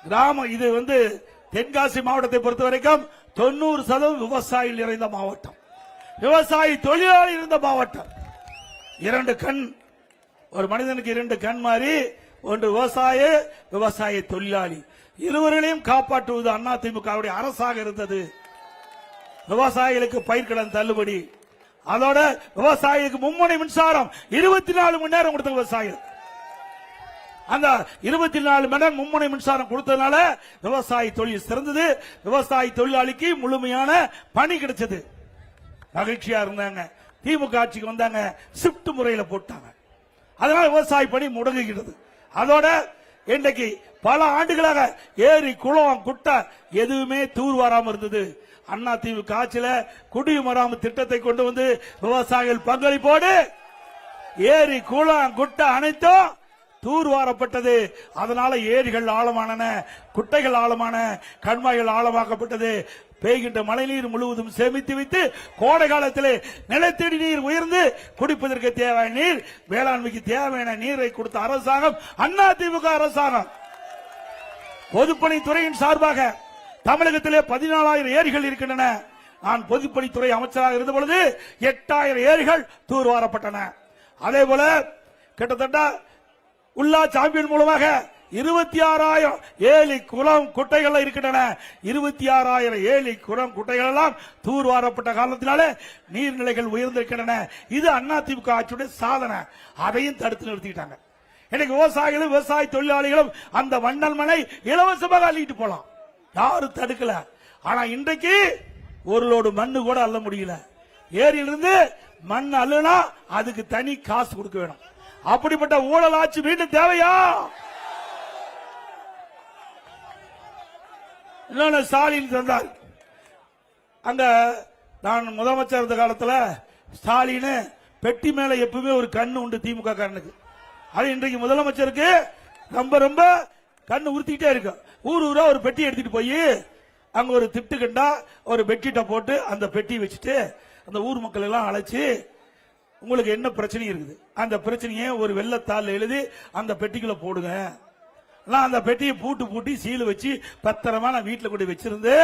கிராமம் இது தென்காசி மாவட்டத்தை பொறுத்த வரைக்கும் 90% விவசாயிகள் நிறைந்த மாவட்டம், விவசாயி தொழிலாளி இருந்த மாவட்டம். 2 கண், ஒரு மனிதனுக்கு 2 கண் மாதிரி, ஒன்று விவசாய தொழிலாளி, இருவர்களையும் காப்பாற்றுவது அதிமுகவுடைய அரசாக இருந்தது. விவசாயிகளுக்கு பயிர்க்கடன் தள்ளுபடி, அதோட விவசாயிகளுக்கு மும்முனை மின்சாரம் 24 மணி நேரம் கொடுத்த விவசாயிகள். அந்த 24 மணி நேரம் மும்முனை மின்சாரம் கொடுத்ததுனால விவசாய தொழில் சிறந்தது. விவசாய தொழிலாளிக்கு முழுமையான பணி கிடைச்சது. மகிழ்ச்சியா இருந்தாங்க. திமுக ஆட்சிக்கு வந்தாங்க, ஷிப்ட் முறையில போட்டாங்க. அதனால விவசாய பணி முடங்குகிறது. அதோட இன்றைக்கு பல ஆண்டுகளாக ஏரி, குளம், குட்டை எதுவுமே தூர்வாராம இருந்தது. அதிமுக ஆட்சியில குடிமராமத்து திட்டத்தை கொண்டு வந்து விவசாயிகள் பங்களிப்போடு ஏரி, குளம், குட்டை அனைத்தும் தூர்வாரப்பட்டது. அதனால ஏரிகள் ஆழமான, குட்டைகள் ஆழமான, கண்மாய்கள் ஆழமாக்கப்பட்டது. பெய்கின்ற மழைநீர் முழுவதும் சேமித்து வைத்து கோடை காலத்திலே நிலத்தடி நீர் உயர்ந்து குடிப்பதற்கு தேவையான நீர், வேளாண்மைக்கு தேவையான நீரை கொடுத்த அரசாங்கம் அதிமுக அரசாங்கம். பொதுப்பணித்துறையின் சார்பாக தமிழகத்திலே 14,000 ஏரிகள் இருக்கின்றன. நான் பொதுப்பணித்துறை அமைச்சராக இருந்த பொழுது 8,000 ஏரிகள் தூர்வாரப்பட்டன. அதே போல கிட்டத்தட்ட உள்ளாட்சி அமைப்பின் மூலமாக 26,000 ஏரி, குளம், குட்டைகள் இருக்கின்றன. 26,000 ஏரி, குளம், குட்டைகள் எல்லாம் தூர்வாரப்பட்ட காலத்தினாலே நீர்நிலைகள் உயர்ந்திருக்கின்றன. இது அதிமுக ஆட்சியுடைய சாதனை. அதையும் தடுத்து நிறுத்திட்டாங்க. இன்னைக்கு விவசாயிகளும் விவசாய தொழிலாளிகளும் அந்த வண்டல் மனை இலவசமாக அள்ளிட்டு போலாம், யாரும் தடுக்கல. ஆனா இன்றைக்கு ஒரு லோடு மண்ணு கூட அள்ள முடியல. ஏரியிலிருந்து மண் அள்ளுனா அதுக்கு தனி காசு கொடுக்க வேணும். அப்படிப்பட்ட ஊழல் ஆட்சி மீண்டும் தேவையா? இன்னொன்னு ஸ்டாலின் தந்தார். அங்க நான் முதலமைச்சர் இருந்த காலத்துல ஸ்டாலின் பெட்டி மேல எப்பவுமே ஒரு கண்ணு உண்டு திமுக காரனுக்கு. அது இன்றைக்கு முதலமைச்சருக்கு ரொம்ப ரொம்ப கண்ணு உறுத்திக்கிட்டே இருக்கு. ஊரா ஒரு பெட்டி எடுத்துட்டு போய் அங்க ஒரு திட்டு கண்டா ஒரு பெட்ஷீட்டை போட்டு அந்த பெட்டி வச்சுட்டு அந்த ஊர் மக்கள் எல்லாம் அழைச்சு உங்களுக்கு என்ன பிரச்சனை இருக்குது அந்த பிரச்சனையை ஒரு வெள்ளத்தாள் எழுதி அந்த பெட்டிக்குள்ள போடுங்க. நான் அந்த பெட்டியை பூட்டி சீல் வச்சு பத்திரமா நான் வீட்டுல கூட வச்சிருந்து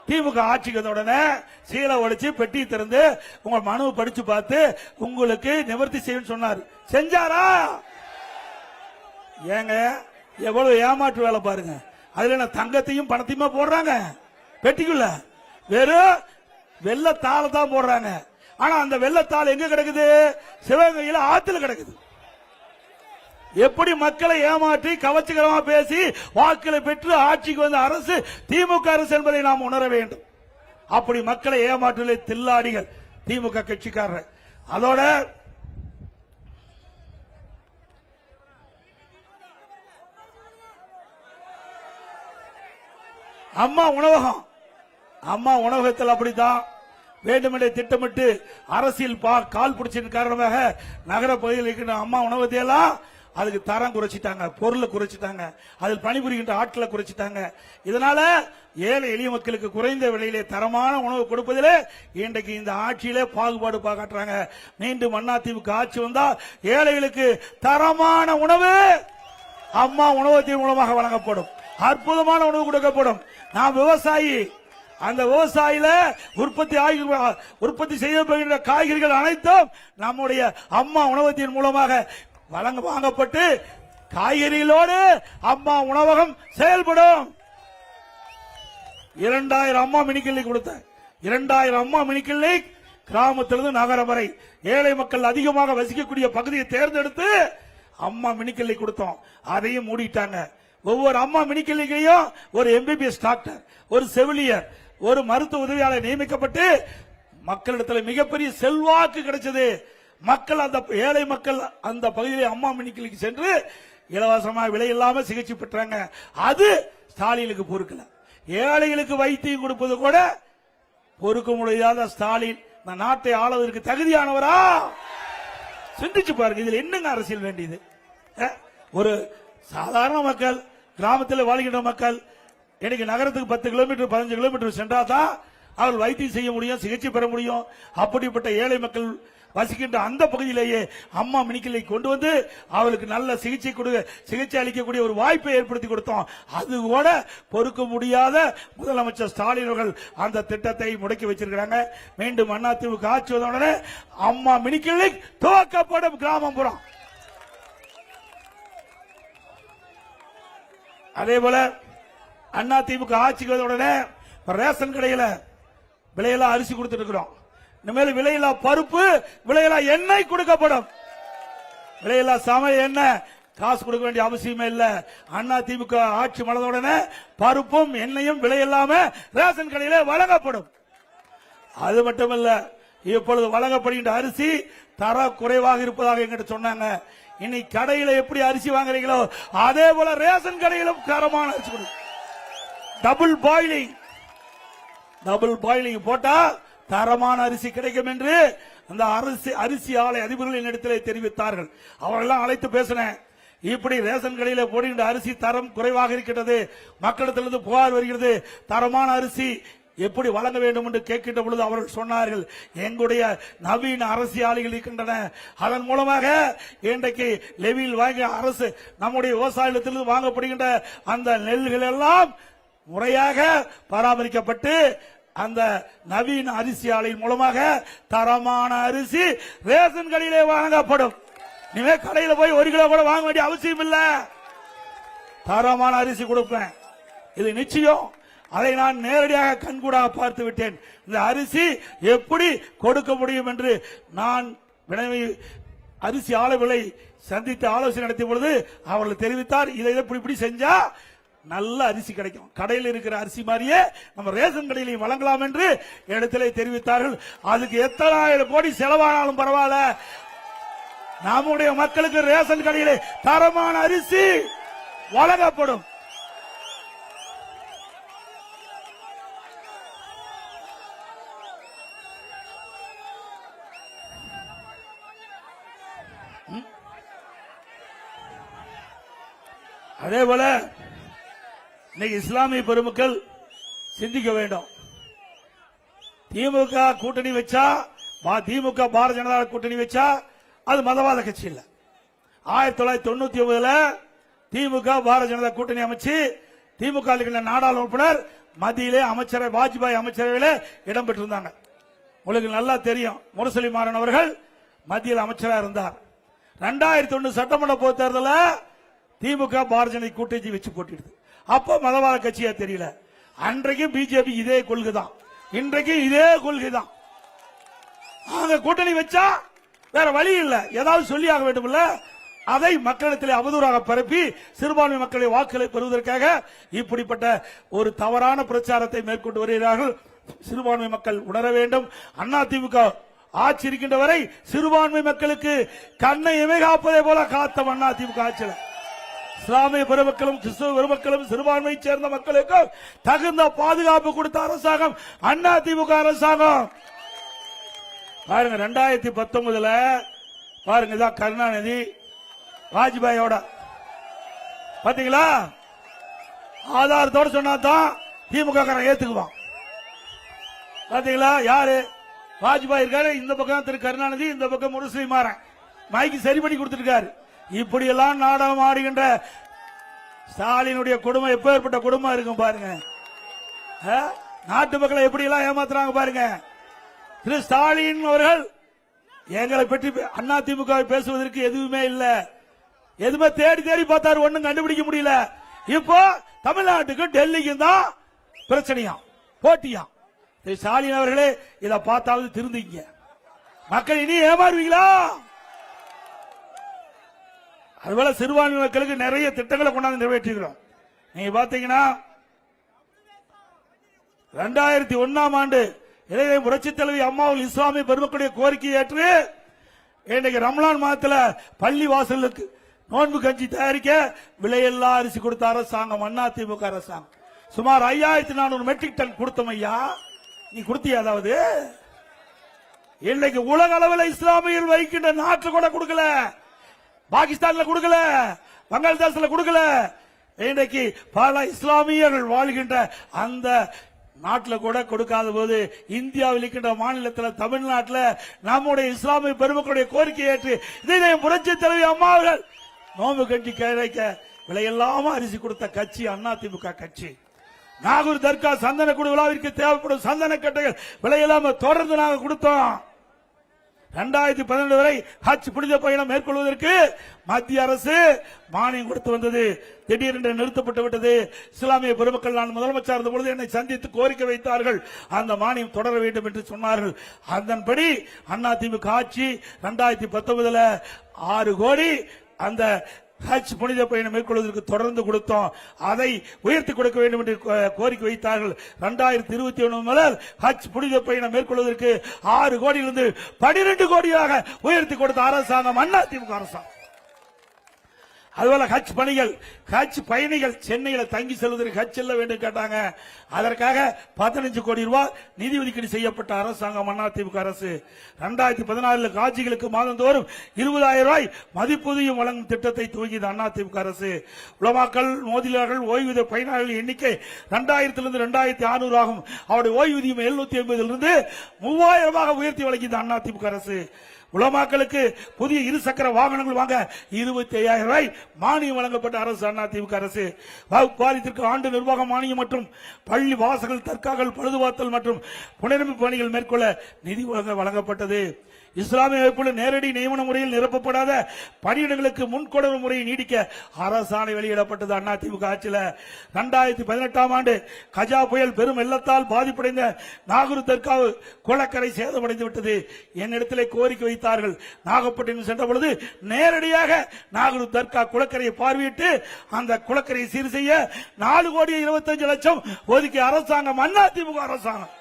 திமுக ஆட்சிக்கு வந்த உடனே சீலை உடைச்சு பெட்டி திறந்து உங்க மனுவை படிச்சு பார்த்து உங்களுக்கு நிவர்த்தி செய்யும் சொன்னார். செஞ்சாரா? ஏங்க எவ்வளவு ஏமாற்று வேலை பாருங்க. அதுல தங்கத்தையும் பணத்தையுமா போடுறாங்க பெட்டிக்குள்ள, வெறும் வெள்ளத்தாளை தான் போடுறாங்க. ஆனா அந்த வெள்ளத்தாள் எங்க கிடக்குது? சிவகங்கையில ஆத்துல கிடக்குது. எப்படி மக்களை ஏமாற்றி கவர்ச்சிகரமா பேசி வாக்குகளை பெற்று ஆட்சிக்கு வந்த அரசு திமுக அரசு என்பதை நாம் உணர வேண்டும். அப்படி மக்களை ஏமாற்றலை தில்லாடிகள் திமுக கட்சிக்காரர். அதோட அம்மா உணவகம், அம்மா உணவகத்தில் அப்படித்தான் வேண்டுமென்றே திட்டமிட்டு அரசியல் கால் பிடிச்சின் காரணமாக நகர பகுதியில் இருக்கின்ற அம்மா உணவகத்தை எல்லாம் அதுக்கு தரம் குறைச்சிட்டாங்க, பொருளை குறைச்சிட்டாங்க, அதில் பணிபுரிகின்ற ஆட்களை குறைச்சிட்டாங்க. இதனால ஏழை எளிய மக்களுக்கு குறைந்த விலையிலே தரமான உணவு கொடுப்பதிலே இன்றைக்கு இந்த ஆட்சியிலே பாகுபாடு காட்டுறாங்க. மீண்டும் அதிமுக ஆட்சி வந்தால் ஏழைகளுக்கு தரமான உணவு அம்மா உணவகத்தின் மூலமாக வழங்கப்படும். அற்புதமான உணவு கொடுக்கப்படும். நான் விவசாயி, அந்த விவசாயில உற்பத்தி செய்யப்படுகின்ற காய்கறிகள் அனைத்தும் நம்முடைய அம்மா உணவகத்தின் மூலமாக வாங்கப்பட்டு காய்கறிகளோடு அம்மா உணவகம் செயல்படும். 2000 அம்மா மினி கிளினிக் கொடுத்தேன். 2000 அம்மா மினி கிளினிக் கிராமத்திலிருந்து நகரம் வரை ஏழை மக்கள் அதிகமாக வசிக்கக்கூடிய பகுதியை தேர்ந்தெடுத்து அம்மா மினி கிளினிக் கொடுத்தோம். அதையும் மூடிட்டாங்க. ஒவ்வொரு அம்மா மினி கிளினிக்கையும் ஒரு எம்பிபிஎஸ் டாக்டர், ஒரு செவிலியர், ஒரு மருத்துவ உதவியாளர் நியமிக்கப்பட்டு மக்களிடத்தில் மிகப்பெரிய செல்வாக்கு கிடைச்சது. மக்கள் அந்த ஏழை மக்கள் அந்த பகுதியில் அம்மா மினி கிளினிக் சென்று இலவசமா விலை இல்லாம சிகிச்சை பெற்றாங்க. அது ஸ்டாலினுக்கு பொறுக்கல. ஏழைகளுக்கு வைத்தியம் கொடுப்பது கூட பொறுக்க முடியாத ஸ்டாலின் இந்த நாட்டை ஆளுவதற்கு தகுதியானவரா? சிந்திச்சு பாருங்க. இதுல என்னங்க அரசியல் வேண்டியது? ஒரு சாதாரண மக்கள், கிராமத்தில் வாழ்கின்ற மக்கள் இன்னைக்கு நகரத்துக்கு 10 கிலோமீட்டர் 15 கிலோமீட்டர் சென்றாதான் அவர்கள் வைத்தியம் செய்ய முடியும், சிகிச்சை பெற முடியும். அப்படிப்பட்ட ஏழை மக்கள் வசிக்கின்ற அந்த பகுதியிலேயே அம்மா மினி கிளினிக் கொண்டு வந்து அவளுக்கு நல்ல சிகிச்சை அளிக்கக்கூடிய ஒரு வாய்ப்பை ஏற்படுத்தி கொடுத்தோம். அது கூட பொறுக்க முடியாத முதலமைச்சர் ஸ்டாலின் அவர்கள் அந்த திட்டத்தை முடக்கி வச்சிருக்கிறாங்க. மீண்டும் அதிமுக ஆட்சி வந்தவுடனே அம்மா மினி கிளினிக் துவக்கப்படும் கிராமப்புறம். அதே போல அதிமுக ஆட்சிக்கு வந்த உடனே ரேஷன் கடையில விலையில்லா அரிசி கொடுத்துட்டு இருக்கிறோம். இனிமேல் விலையில்லா பருப்பு, விலையில்லா எண்ணெய் கொடுக்கப்படும். விலையில்லா சமையல் எண்ணெய் காசு கொடுக்க வேண்டிய அவசியமே இல்ல. அதிமுக ஆட்சி மலர்ந்தவுடனே பருப்பும் எண்ணெயும் விலையில்லாம ரேஷன் கடையில வழங்கப்படும். அது மட்டுமல்ல, இப்பொழுது வழங்கப்படுகின்ற அரிசி தர குறைவாக இருப்பதாக எங்கிட்ட சொன்னாங்க. இன்னைக்கு கடையில எப்படி அரிசி வாங்குறீங்களோ அதே போல ரேஷன் கடையிலும் தரமான அரிசி கொடுக்கும். டபுள் பாயிலிங் போட்டா தரமான அரிசி கிடைக்கும் என்று அந்த அரிசி ஆலை அதிபர்கள் என்னிடத்தில் தெரிவித்தார்கள். அவரெல்லாம் அழைத்து பேசினேன். இப்படி ரேஷன் கடையில போடுகின்ற அரிசி தரம் குறைவாக இருக்கிறது, மக்களிடத்திலிருந்து புகார் வருகிறது, தரமான அரிசி எப்படி வழங்க வேண்டும் என்று கேட்கின்ற பொழுது அவர்கள் சொன்னார்கள், எங்களுடைய நவீன அரசியலாளிகள் இருக்கின்றன, அதன் மூலமாக இன்றைக்கு லெவியில் வாங்கிய அரசு நம்முடைய விவசாயத்திலிருந்து வாங்கப்படுகின்ற அந்த நெல்கள் எல்லாம் முறையாக பராமரிக்கப்பட்டு அந்த நவீன அரிசி ஆலையின் மூலமாக தரமான அரிசி ரேஷன் கடையிலே வழங்கப்படும். நீங்க கடையில போய் 1 கிலோ கூட வாங்க வேண்டிய அவசியம் இல்ல. தரமான அரிசி கொடுப்பேன், இது நிச்சயம். அதை நான் நேரடியாக கண்கூடாக பார்த்து விட்டேன். இந்த அரிசி எப்படி கொடுக்க முடியும் என்று நான் அரிசி ஆலைகளை சந்தித்து ஆலோசனை நடத்திய பொழுது அவர்கள் தெரிவித்தார், இதை இப்படி செஞ்சா நல்ல அரிசி கிடைக்கும். கடையில் இருக்கிற அரிசி மாதிரியே நம்ம ரேஷன் கடையிலையும் வழங்கலாம் என்று இடத்திலே தெரிவித்தார்கள். அதுக்கு எத்தனை ஆயிரம் கோடி செலவானாலும் பரவாயில்ல, நம்முடைய மக்களுக்கு ரேஷன் கடையிலே தரமான அரிசி வழங்கப்படும். அதே போல இன்னைக்கு இஸ்லாமிய பெருமக்கள் சிந்திக்க வேண்டும். திமுக கூட்டணி வச்சா, திமுக பாரதிய ஜனதா கூட்டணி வச்சா அது மதவாத கட்சி இல்ல. 1999 திமுக பாரதிய ஜனதா கூட்டணி அமைச்சு திமுக நாடாளுமன்ற உறுப்பினர் மத்தியிலே அமைச்சரவை வாஜ்பாய் அமைச்சரவையில் இடம்பெற்றிருந்தாங்க. உங்களுக்கு நல்லா தெரியும், முரசொலி மாறன் அவர்கள் மத்தியில் அமைச்சராக இருந்தார். 2001 சட்டமன்ற பொதுத் தேர்தலில் திமுக பாரதிய ஜனதா கூட்டணி வச்சு போட்டிடுது. அப்ப மதவாத கட்சியா தெரியல. அன்றைக்கு பிஜேபி இதே கொள்கை தான், இன்றைக்கு இதே கொள்கை தான். கூட்டணி வச்சா வேற வழி இல்ல, ஏதாவது சொல்லி ஆக வேண்டும் இல்ல. அதை மக்களிடத்தில் அவதூறாக பரப்பி சிறுபான்மை மக்களுடைய வாக்குகளை பெறுவதற்காக இப்படிப்பட்ட ஒரு தவறான பிரச்சாரத்தை மேற்கொண்டு வருகிறார்கள். சிறுபான்மை மக்கள் உணர வேண்டும். அதிமுக ஆட்சி இருக்கின்ற வரை சிறுபான்மை மக்களுக்கு கண்ணை இமைகாப்பதே போல காத்த அதிமுக ஆட்சியில் இஸ்லாமிய பெருமக்களும் கிறிஸ்தவ பெருமக்களும் சிறுபான்மையை சேர்ந்த மக்களுக்கு தகுந்த பாதுகாப்பு கொடுத்த அரசாங்கம் அதிமுக அரசாங்கம். பாருங்க 2019 பாருங்க, இதான் கருணாநிதி வாஜ்பாயோட பாத்தீங்களா, ஆதாரத்தோட சொன்னாதான் திமுக ஏத்துக்குவான். பாத்தீங்களா, யாரு வாஜ்பாய் இருக்காரு, இந்த பக்கம் திரு கருணாநிதி, இந்த பக்கம் முரசொலி மாறன் மைக்கு சரி பண்ணி கொடுத்திருக்காரு. இப்படி எல்லாம் நாடகம் ஆடுகின்ற ஸ்டாலினுடைய குடும்பம் எப்பேற்பட்ட குடும்பம் இருக்கும் பாருங்க. நாட்டு மக்களை எப்படி எல்லாம் ஏமாத்துறாங்க பாருங்க. திரு ஸ்டாலின் அவர்கள் எங்களை பற்றி அதிமுக பேசுவதற்கு எதுவுமே இல்ல, எதுவுமே தேடி தேடி பார்த்தாரு, ஒண்ணும் கண்டுபிடிக்க முடியல. இப்போ தமிழ்நாட்டுக்கு டெல்லிக்கும் தான் பிரச்சனையா, போட்டியா. திரு ஸ்டாலின் அவர்களே இதை பார்த்தாவது திருந்திங்க. மக்கள் இனி ஏமாறுவீங்களா? அதுபோல சிறுபான்மை மக்களுக்கு நிறைய திட்டங்களை கொண்டாந்து நிறைவேற்றுகிறோம். நீங்க பாத்தீங்கன்னா 2001 ஆண்டு இளைய புரட்சி தலைவி அம்மாவில் இஸ்லாமிய பெருமக்களுடைய கோரிக்கையை ஏற்று இன்றைக்கு ரம்லான் மாதத்தில் பள்ளி வாசலுக்கு நோன்பு கஞ்சி தயாரிக்க விலையில்லா அரிசி கொடுத்த அரசாங்கம் அதிமுக அரசாங்கம். சுமார் 5400 மெட்ரிக் டன் கொடுத்தோம் ஐயா. நீ கொடுத்தியா? அதாவது இன்னைக்கு உலக அளவில் இஸ்லாமியர்கள் வைக்கின்ற நாட்டில் கூட கொடுக்கல, பாகிஸ்தான்ல கொடுக்கல, வங்காளதேசத்துல கொடுக்கல. இன்றைக்கு பல இஸ்லாமியர்கள் வாழ்கின்ற அந்த நாட்டில் கூட கொடுக்காத போது இந்தியாவில் இருக்கின்ற மாநிலத்தில் தமிழ்நாட்டில் நம்முடைய இஸ்லாமிய பெருமக்களுடைய கோரிக்கை ஏற்று இதை புரட்சி தலைவி அம்மாவர்கள் நோம்பு கட்டி கிடைக்க விலையில்லாம அரிசி கொடுத்த கட்சி அதிமுக கட்சி. நாகூர் தர்கா சந்தன குடி விழாவிற்கு தேவைப்படும் சந்தன கட்டைகள் விலையில்லாம தொடர்ந்து நாங்கள் கொடுத்தோம். 2012 வரை ஹஜ் புனித பயணம் மேற்கொள்வதற்கு மத்திய அரசு மானியம் கொடுத்து வந்தது. திடீரென்று நிறுத்தப்பட்டு விட்டது. இஸ்லாமிய பெருமக்கள் நான் முதலமைச்சர் இருந்த பொழுது என்னை சந்தித்து கோரிக்கை வைத்தார்கள், அந்த மானியம் தொடர வேண்டும் என்று சொன்னார்கள். அதன்படி அதிமுக ஆட்சி 2019 6 கோடி அந்த ஹஜ் புனித பயணம் மேற்கொள்வதற்கு தொடர்ந்து கொடுத்தோம். அதை உயர்த்தி கொடுக்க வேண்டும் என்று கோரிக்கை வைத்தார்கள். 2021 முதல் ஹஜ் புனித பயணம் மேற்கொள்வதற்கு 6 கோடியிலிருந்து 12 கோடியாக உயர்த்தி கொடுத்த அரசாங்கம் அதிமுக அரசாங்கம். அதுபோல ஹஜ் பயணிகள் சென்னையில் தங்கி செல்வதற்கு ஹஜ் செல்ல வேண்டும் கேட்டாங்க. அதற்காக 15 கோடி ரூபாய் நிதி ஒதுக்கீடு செய்யப்பட்ட அரசாங்கம் அதிமுக அரசு. 2014 காட்சிகளுக்கு மாதந்தோறும் 20,000 ரூபாய் மதிப்பூதியம் வழங்கும் திட்டத்தை துவங்கியது அதிமுக அரசு. உலமாக்கள், மோதிலாளர்கள், ஓய்வூதிய பயனாளர்கள் எண்ணிக்கை 2000 2600 ஆகும். அவருடைய ஓய்வூதியம் 780 3000 உயர்த்தி வழங்கியது அதிமுக அரசு. உலமாக்களுக்கு புதிய இருசக்கர வாகனங்கள் வாங்க 25,000 ரூபாய் மானியம் வழங்கப்பட்ட அரசு அதிமுக அரசு. வகுப்பு வாரியத்திற்கு ஆண்டு நிர்வாக மானியம் மற்றும் பள்ளி வாசல்கள், தற்காகள், பழுதுபார்த்தல் மற்றும் புனரமைப்பு பணிகள் மேற்கொள்ள நிதி வழங்கப்பட்டது. இஸ்லாமிய அமைப்புள்ள நேரடி நியமன முறையில் நிரப்பப்படாத பணியிடங்களுக்கு முன்கொடர்வு முறையை நீடிக்க அரசாணை வெளியிடப்பட்டது அதிமுக ஆட்சியில். 2018 ஆண்டு கஜா புயல் பெரும் வெள்ளத்தால் பாதிப்படைந்த நாகூர் தர்கா குளக்கரை சேதமடைந்து விட்டது. என்னிடத்திலே கோரிக்கை வைத்தார்கள். நாகப்பட்டினம் சென்ற பொழுது நேரடியாக நாகூர் தர்கா குளக்கரையை பார்வையிட்டு அந்த குளக்கரையை சீர் செய்ய 4,25,00,000 ஒதுக்கிய அரசாங்கம் அதிமுக அரசாங்கம்.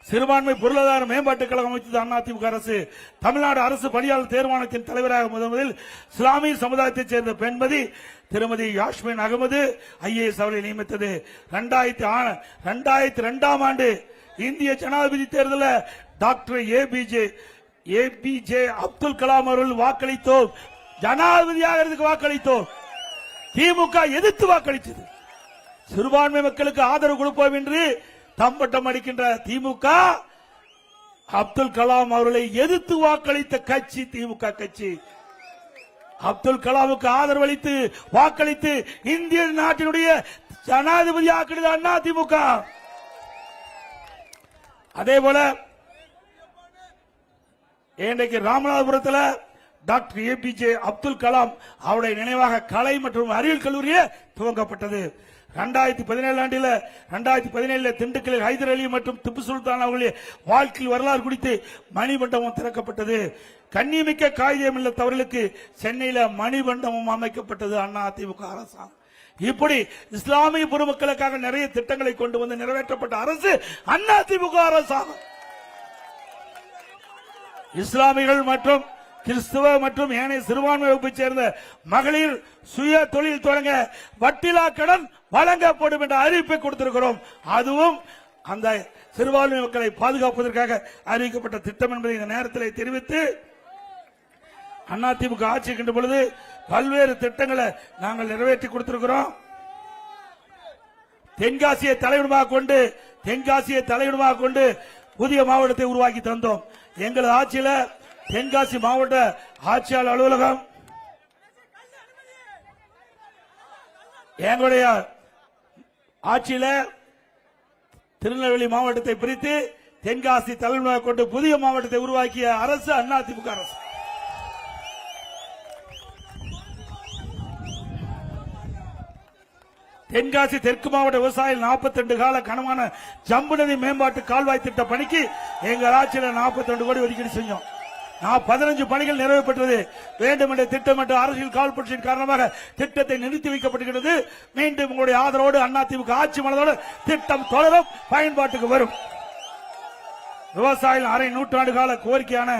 சிறுபான்மை பொருளாதார மேம்பாட்டுக் கழகம் அமைத்தது அதிமுக அரசு. தமிழ்நாடு அரசு பணியாளர் தேர்வாணையத்தின் தலைவராக முதலில் இஸ்லாமிய சமுதாயத்தைச் சேர்ந்த பெண்மதி திருமதி யாஸ்மின் அகமது IAS அவர்களை நியமித்தது. 2002ஆம் ஆண்டு இந்திய ஜனாதிபதி தேர்தலில் டாக்டர் APJ அப்துல் கலாம் அவர்கள் வாக்களித்தோம். ஜனாதிபதியாக வாக்களித்தோம். திமுக எதிர்த்து வாக்களித்தது. சிறுபான்மை மக்களுக்கு ஆதரவு கொடுப்போம் என்று தம்பட்டம் அடிக்கின்ற திமுக அப்துல் கலாம் அவர்களை எதிர்த்து வாக்களித்த கட்சி திமுக கட்சி. அப்துல் கலாமுக்கு ஆதரவு அளித்து வாக்களித்து இந்திய நாட்டினுடைய ஜனாதிபதி ஆக்கினது அண்ணா திமுக. அதே போல இன்றைக்கு ராமநாதபுரத்தில் டாக்டர் APJ அப்துல் கலாம் அவருடைய நினைவாக கலை மற்றும் அறிவியல் கல்லூரியே துவங்கப்பட்டது. 2017 திண்டுக்கல்லில் ஹைதர் அலி மற்றும் திப்பு சுல்தான் அவர்களுடைய வாழ்க்கை வரலாறு குறித்து மணிமண்டபம் திறக்கப்பட்டது. கண்ணியமிக்க காகிதம் இல்லத்தவர்களுக்கு சென்னையில் மணிமண்டபம் அமைக்கப்பட்டது அதிமுக அரசாங்கம். இப்படி இஸ்லாமிய பொதுமக்களுக்காக நிறைய திட்டங்களை கொண்டு வந்து நிறைவேற்றப்பட்ட அரசு அதிமுக அரசாங்கம். இஸ்லாமிகள் மற்றும் கிறிஸ்துவ மற்றும் ஏனைய சிறுபான்மை வகுப்பைச் சேர்ந்த மகளிர் சுய தொழில் தொடங்க வட்டிலா கடன் வழங்கப்படும் என்ற அறிவிப்பை கொடுத்திருக்கிறோம். அதுவும் அந்த சிறுபான்மை மக்களை பாதுகாப்பதற்காக அறிவிக்கப்பட்ட திட்டம் என்பதை இந்த நேரத்தில் தெரிவித்து அதிமுக ஆட்சி இருக்கின்ற பொழுது பல்வேறு திட்டங்களை நாங்கள் நிறைவேற்றி கொடுத்திருக்கிறோம். தென்காசியை தலையிடமாக கொண்டு புதிய மாவட்டத்தை உருவாக்கி தந்தோம். எங்களது ஆட்சியில் தென்காசி மாவட்ட ஆட்சியாளர் அலுவலகம், எங்களுடைய ஆட்சியில திருநெல்வேலி மாவட்டத்தை பிரித்து தென்காசி தலைமையாக கொண்டு புதிய மாவட்டத்தை உருவாக்கிய அரசு அதிமுக அரசு. தென்காசி தெற்கு மாவட்ட விவசாயிகள் 42 கால கனமான ஜம்பு நதி மேம்பாட்டு கால்வாய் திட்ட பணிக்கு எங்கள் ஆட்சியில் 42 கோடி ஒதுக்கீடு செஞ்சோம். 15 பணிகள் நிறைவேற்றப்பட்டது. வேண்டும் என்ற திட்டமிட்ட அரசியல் காழ்ப்புணர்ச்சியின் காரணமாக திட்டத்தை நிறுத்தி வைக்கப்பட்டிருக்கிறது. மீண்டும் உங்களுடைய ஆதரவோடு அதிமுக ஆட்சி மனதோடு திட்டம் தொடரும், பயன்பாட்டுக்கு வரும். விவசாயிகள் அரை நூற்றாண்டு கால கோரிக்கையான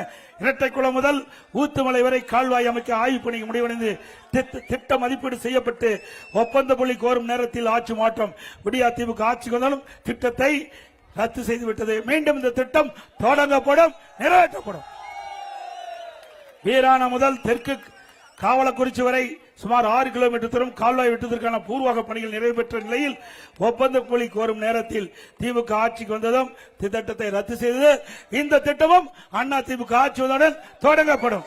இரட்டைக்குளம் முதல் ஊத்துமலை வரை கால்வாய் அமைக்க ஆய்வு பணி முடிவடைந்து திட்ட மதிப்பீடு செய்யப்பட்டு ஒப்பந்த புள்ளி கோரும் நேரத்தில் ஆட்சி மாற்றம். விடியா திமுக ஆட்சிக்கு வந்தாலும் திட்டத்தை ரத்து செய்துவிட்டது. மீண்டும் இந்த திட்டம் தொடங்கப்படும், நிறைவேற்றப்படும். வீராணம் முதல் தெற்கு காவலக்குறிச்சி வரை சுமார் 6 கிலோமீட்டர் தூரம் கால்வாய் வெட்டுவதற்கான பூர்வாக பணிகள் நிறைவு பெற்ற நிலையில் ஒப்பந்த கூலி கோரும் நேரத்தில் திமுக ஆட்சிக்கு வந்ததும் திட்டத்தை ரத்து செய்தது. இந்த திட்டமும் அதிமுக ஆட்சி வந்தவுடன் தொடங்கப்படும்.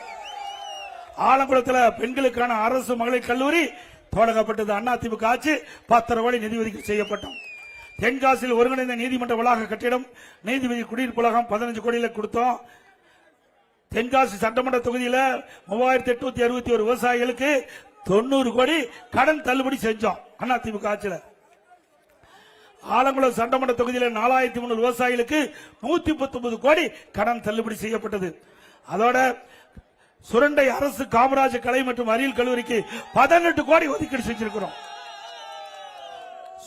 ஆலங்குளத்தில் பெண்களுக்கான அரசு மகளிர் கல்லூரி தொடங்கப்பட்டது. அதிமுக ஆட்சி 10 கோடி நிதி ஒதுக்கீடு செய்யப்பட்டோம். தென்காசியில் ஒருங்கிணைந்த நீதிமன்ற வளாக கட்டிடம், நீதிபதி குடியிருப்பு வளாகம் 15 கோடியில கொடுத்தோம். தென்காசி சட்டமன்ற தொகுதியில் 3861 விவசாயிகளுக்கு 90 கோடி கடன் தள்ளுபடி செஞ்சோம் அதிமுக ஆட்சியில். ஆலங்குளம் சட்டமன்ற தொகுதியில் 4300 விவசாயிகளுக்கு 119 கோடி கடன் தள்ளுபடி செய்யப்பட்டது. அதோட சுரண்டை அரசு காமராஜர் கலை மற்றும் அறிவியல் கல்லூரிக்கு 18 கோடி ஒதுக்கீடு செஞ்சிருக்கிறோம்.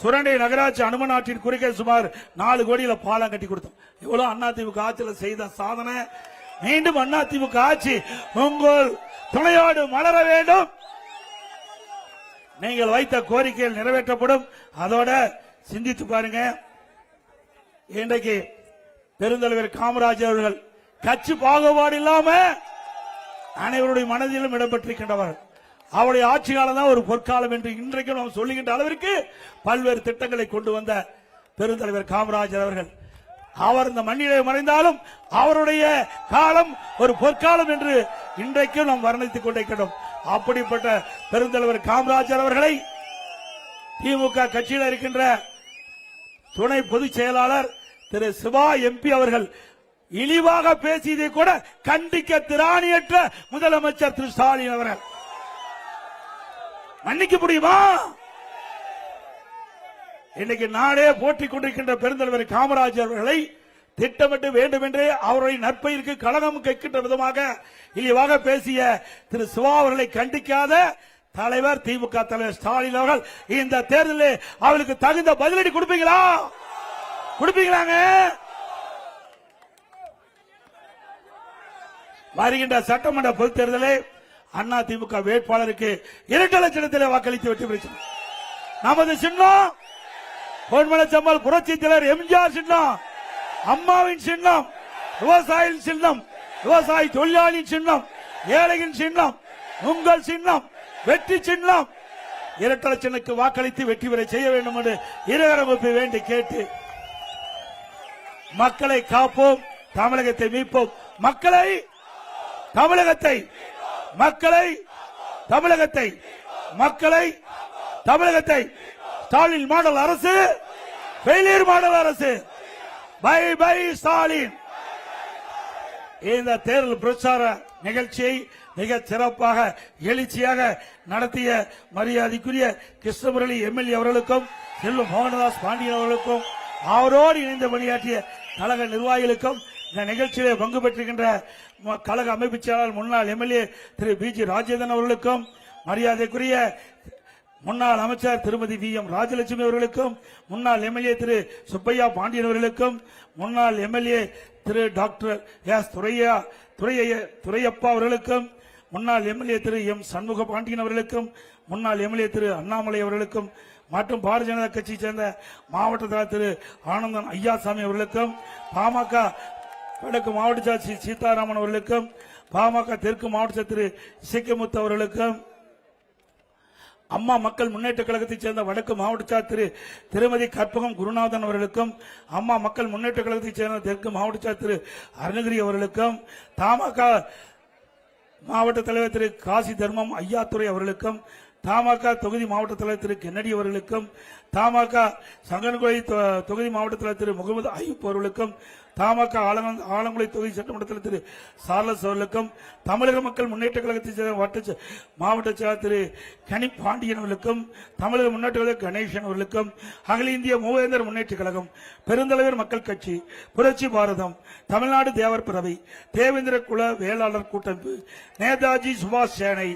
சுரண்டை நகராட்சி அனுமன் ஆற்றின் குறுக்கே சுமார் 4 கோடியில பாலம் கட்டி கொடுத்தோம். இவ்வளவு அதிமுக ஆட்சியில் செய்த சாதனை. மீண்டும் அதிமுக ஆட்சி உங்கள் துணையோடு மலர வேண்டும். நீங்கள் வைத்த கோரிக்கைகள் நிறைவேற்றப்படும். அதோட சிந்தித்து பாருங்க, இன்றைக்கு பெருந்தலைவர் காமராஜர் அவர்கள் கட்சி பாகுபாடு இல்லாம அனைவருடைய மனதிலும் இடம்பெற்றிருக்கின்றவர். அவருடைய ஆட்சி காலம் தான் ஒரு பொற்காலம் என்று இன்றைக்கு நாம் சொல்லுகின்ற அளவிற்கு பல்வேறு திட்டங்களை கொண்டு வந்த பெருந்தலைவர் காமராஜர் அவர்கள். அவர் இந்த மண்ணிலே மறைந்தாலும் அவருடைய காலம் ஒரு பொற்காலம் என்று இன்றைக்கும் நாம் வர்ணித்துக் கொண்டிருக்கிறோம். அப்படிப்பட்ட பெருந்தலைவர் காமராஜர் அவர்களை திமுக கட்சியில் இருக்கின்ற துணை பொதுச் செயலாளர் திரு சிவா MP அவர்கள் இழிவாக பேசியதை கூட கண்டிக்க திராணியற்ற முதலமைச்சர் திரு ஸ்டாலின் அவர்கள் மன்னிக்க முடியுமா? இன்னைக்கு நாடே போற்றிக் கொண்டிருக்கின்ற பெருந்தலைவர் காமராஜர் அவர்களை திட்டமிட்டு வேண்டுமென்றே அவருடைய நற்பெயருக்கு களங்கம் கைக்கின்ற விதமாக இழிவாக பேசிய திரு சிவா அவர்களை கண்டிக்காத தலைவர் திமுக தலைவர் ஸ்டாலின் அவர்கள் இந்த தேர்தலில் அவளுக்கு தகுந்த பதிலடி கொடுப்பீங்களா? கொடுப்பீங்களாங்க? வருகின்ற சட்டமன்ற பொதுத் தேர்தலில் அண்ணா திமுக வேட்பாளருக்கு 2 லட்சத்தில் வாக்களித்து வெற்றி பெற்று நமது சின்னம் பொன்மனச்சம்மல் புரட்சி தலைவர் எம்ஜிஆர் சின்னம், அம்மாவின் சின்னம், விவசாயியின் சின்னம், விவசாயி தொழிலாளியின் சின்னம், ஏழையின் சின்னம், உங்கள் சின்னம், வெற்றி சின்னம். 2 லட்சத்துக்கு வாக்களித்து வெற்றி பெற செய்ய வேண்டும் என்று இருகரமுப்பை வேண்டி கேட்டு மக்களை காப்போம், தமிழகத்தை மீட்போம். மக்களை தமிழகத்தை மக்களை தமிழகத்தை மக்களை தமிழகத்தை ஸ்டாலின் மாடல் அரசு, ஃபெயிலியர் மாடல் அரசு, பை பை ஸ்டாலின். இந்த தேர்தல் பிரச்சார நிகழ்ச்சியை மிக சிறப்பாக எழுச்சியாக நடத்திய மரியாதைக்குரிய கிருஷ்ணமுரளி எம்எல்ஏ அவர்களுக்கும் செல்வம் மோகனதாஸ் பாண்டியன் அவர்களுக்கும் அவரோடு இணைந்து பணியாற்றிய கழக நிர்வாகிகளுக்கும் இந்த நிகழ்ச்சியிலே பங்கு பெற்றிருக்கின்ற கழக அமைப்பு செயலாளர் முன்னாள் எம்எல்ஏ திரு பிஜி ராஜேந்திரன் அவர்களுக்கும் மரியாதைக்குரிய முன்னாள் அமைச்சர் திருமதி வி எம் ராஜலட்சுமி அவர்களுக்கும் முன்னாள் எம்எல்ஏ திரு சுப்பையா பாண்டியன் அவர்களுக்கும் முன்னாள் எம்எல்ஏ திரு டாக்டர் எஸ் துரையப்பா அவர்களுக்கும் முன்னாள் எம்எல்ஏ திரு எம் சண்முக பாண்டியன் அவர்களுக்கும் முன்னாள் எம்எல்ஏ திரு அண்ணாமலை அவர்களுக்கும் மற்றும் பாரதிய ஜனதா கட்சியை சேர்ந்த மாவட்ட தலைவர் திரு ஆனந்தன் ஐயாசாமி அவர்களுக்கும் பாமக வடக்கு மாவட்ட செயலாளர் சீதாராமன் அவர்களுக்கும் பாமக தெற்கு மாவட்ட திரு இசைக்கமுத்து அவர்களுக்கும் அம்மா மக்கள் முன்னேற்ற கழகத்தைச் சேர்ந்த வடக்கு மாவட்ட திரு திருமதி கற்பகம் குருநாதன் அவர்களுக்கும் அம்மா மக்கள் முன்னேற்ற கழகத்தைச் சேர்ந்த தெற்கு மாவட்ட திரு அருணகிரி அவர்களுக்கும் தமாக மாவட்ட தலைவர் திரு காசி தர்மம் ஐயாத்துறை அவர்களுக்கும் தமாக தொகுதி மாவட்ட தலைவர் திரு கென்னடி அவர்களுக்கும் தமாக சங்கன்குளை தொகுதி மாவட்ட தலைவர் திரு முகமது ஐயூப் அவர்களுக்கும் தமாக ஆலங்குளை தொகுதி சட்டமன்றத்தில் திரு சார்லஸ் அவர்களுக்கும் தமிழக மக்கள் முன்னேற்ற கழகத்தை சேர்ந்த மாவட்ட செயலாளர் திரு கனி பாண்டியன் அவர்களுக்கும் தமிழக முன்னேற்ற கழக கணேசன் அவர்களுக்கும் அகில இந்திய மூவேந்தர் முன்னேற்ற கழகம் பெருந்தலைவர் மக்கள் கட்சி புரட்சி பாரதம் தமிழ்நாடு தேவர் பிறவை தேவேந்திர குல வேளாளர் கூட்டமைப்பு நேதாஜி சுபாஷ் சேனை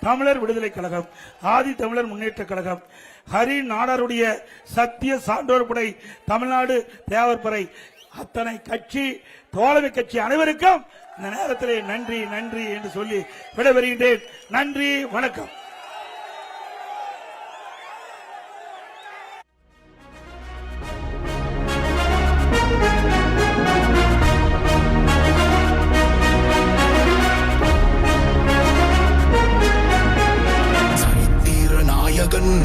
தமிழர் விடுதலை கழகம் ஆதி தமிழர் முன்னேற்ற கழகம் ஹரி நாடாருடைய சத்திய சான்றோர் படை தமிழ்நாடு தேவர் படை அத்தனை கட்சி தோழமை கட்சி அனைவருக்கும் இந்த நேரத்திலே நன்றி நன்றி என்று சொல்லி விடைபெறுகின்றேன். நன்றி, வணக்கம்.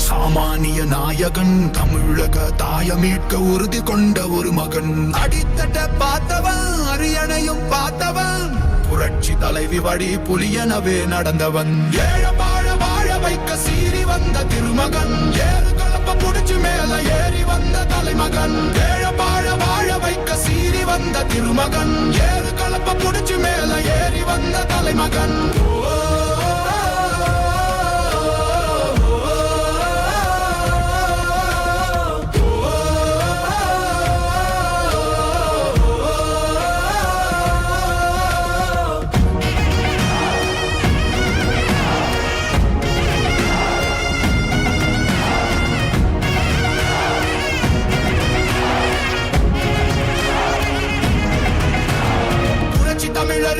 சாமானிய நாயகன் தமிழக தாய மீட்க உறுதி கொண்ட ஒரு மகன் அடித்தட்ட பார்த்தவன் அரியணையும் பார்த்தவன் புரட்சி தலைவி வழி புலியனவே நடந்தவன் ஏழ வாழ வாழ வைக்க சீறி வந்த திருமகன் ஏறு கலப்ப புடிச்சு மேல ஏறி வந்த தலைமகன் ஏழ வாழ வாழ வைக்க சீறி வந்த திருமகன் ஏறு கலப்ப புடிச்சு மேல ஏறி வந்த தலைமகன்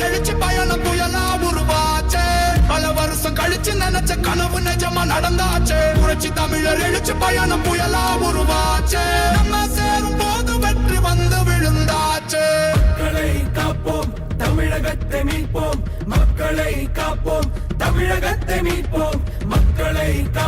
எழுச்சி பயணம் புயலா உருவாச்சே பல வருஷம் கழிச்சு நினைச்ச கனவு நிஜமா நடந்தாச்சே புரட்சி தமிழர் எழுச்சி பயணம் புயலா உருவாச்சே நம்ம சேரும் போது வெற்றி வந்து விழுந்தாச்சே மக்களை காப்போம் தமிழகத்தை மீட்போம் மக்களை காப்போம் தமிழகத்தை மீட்போம் மக்களை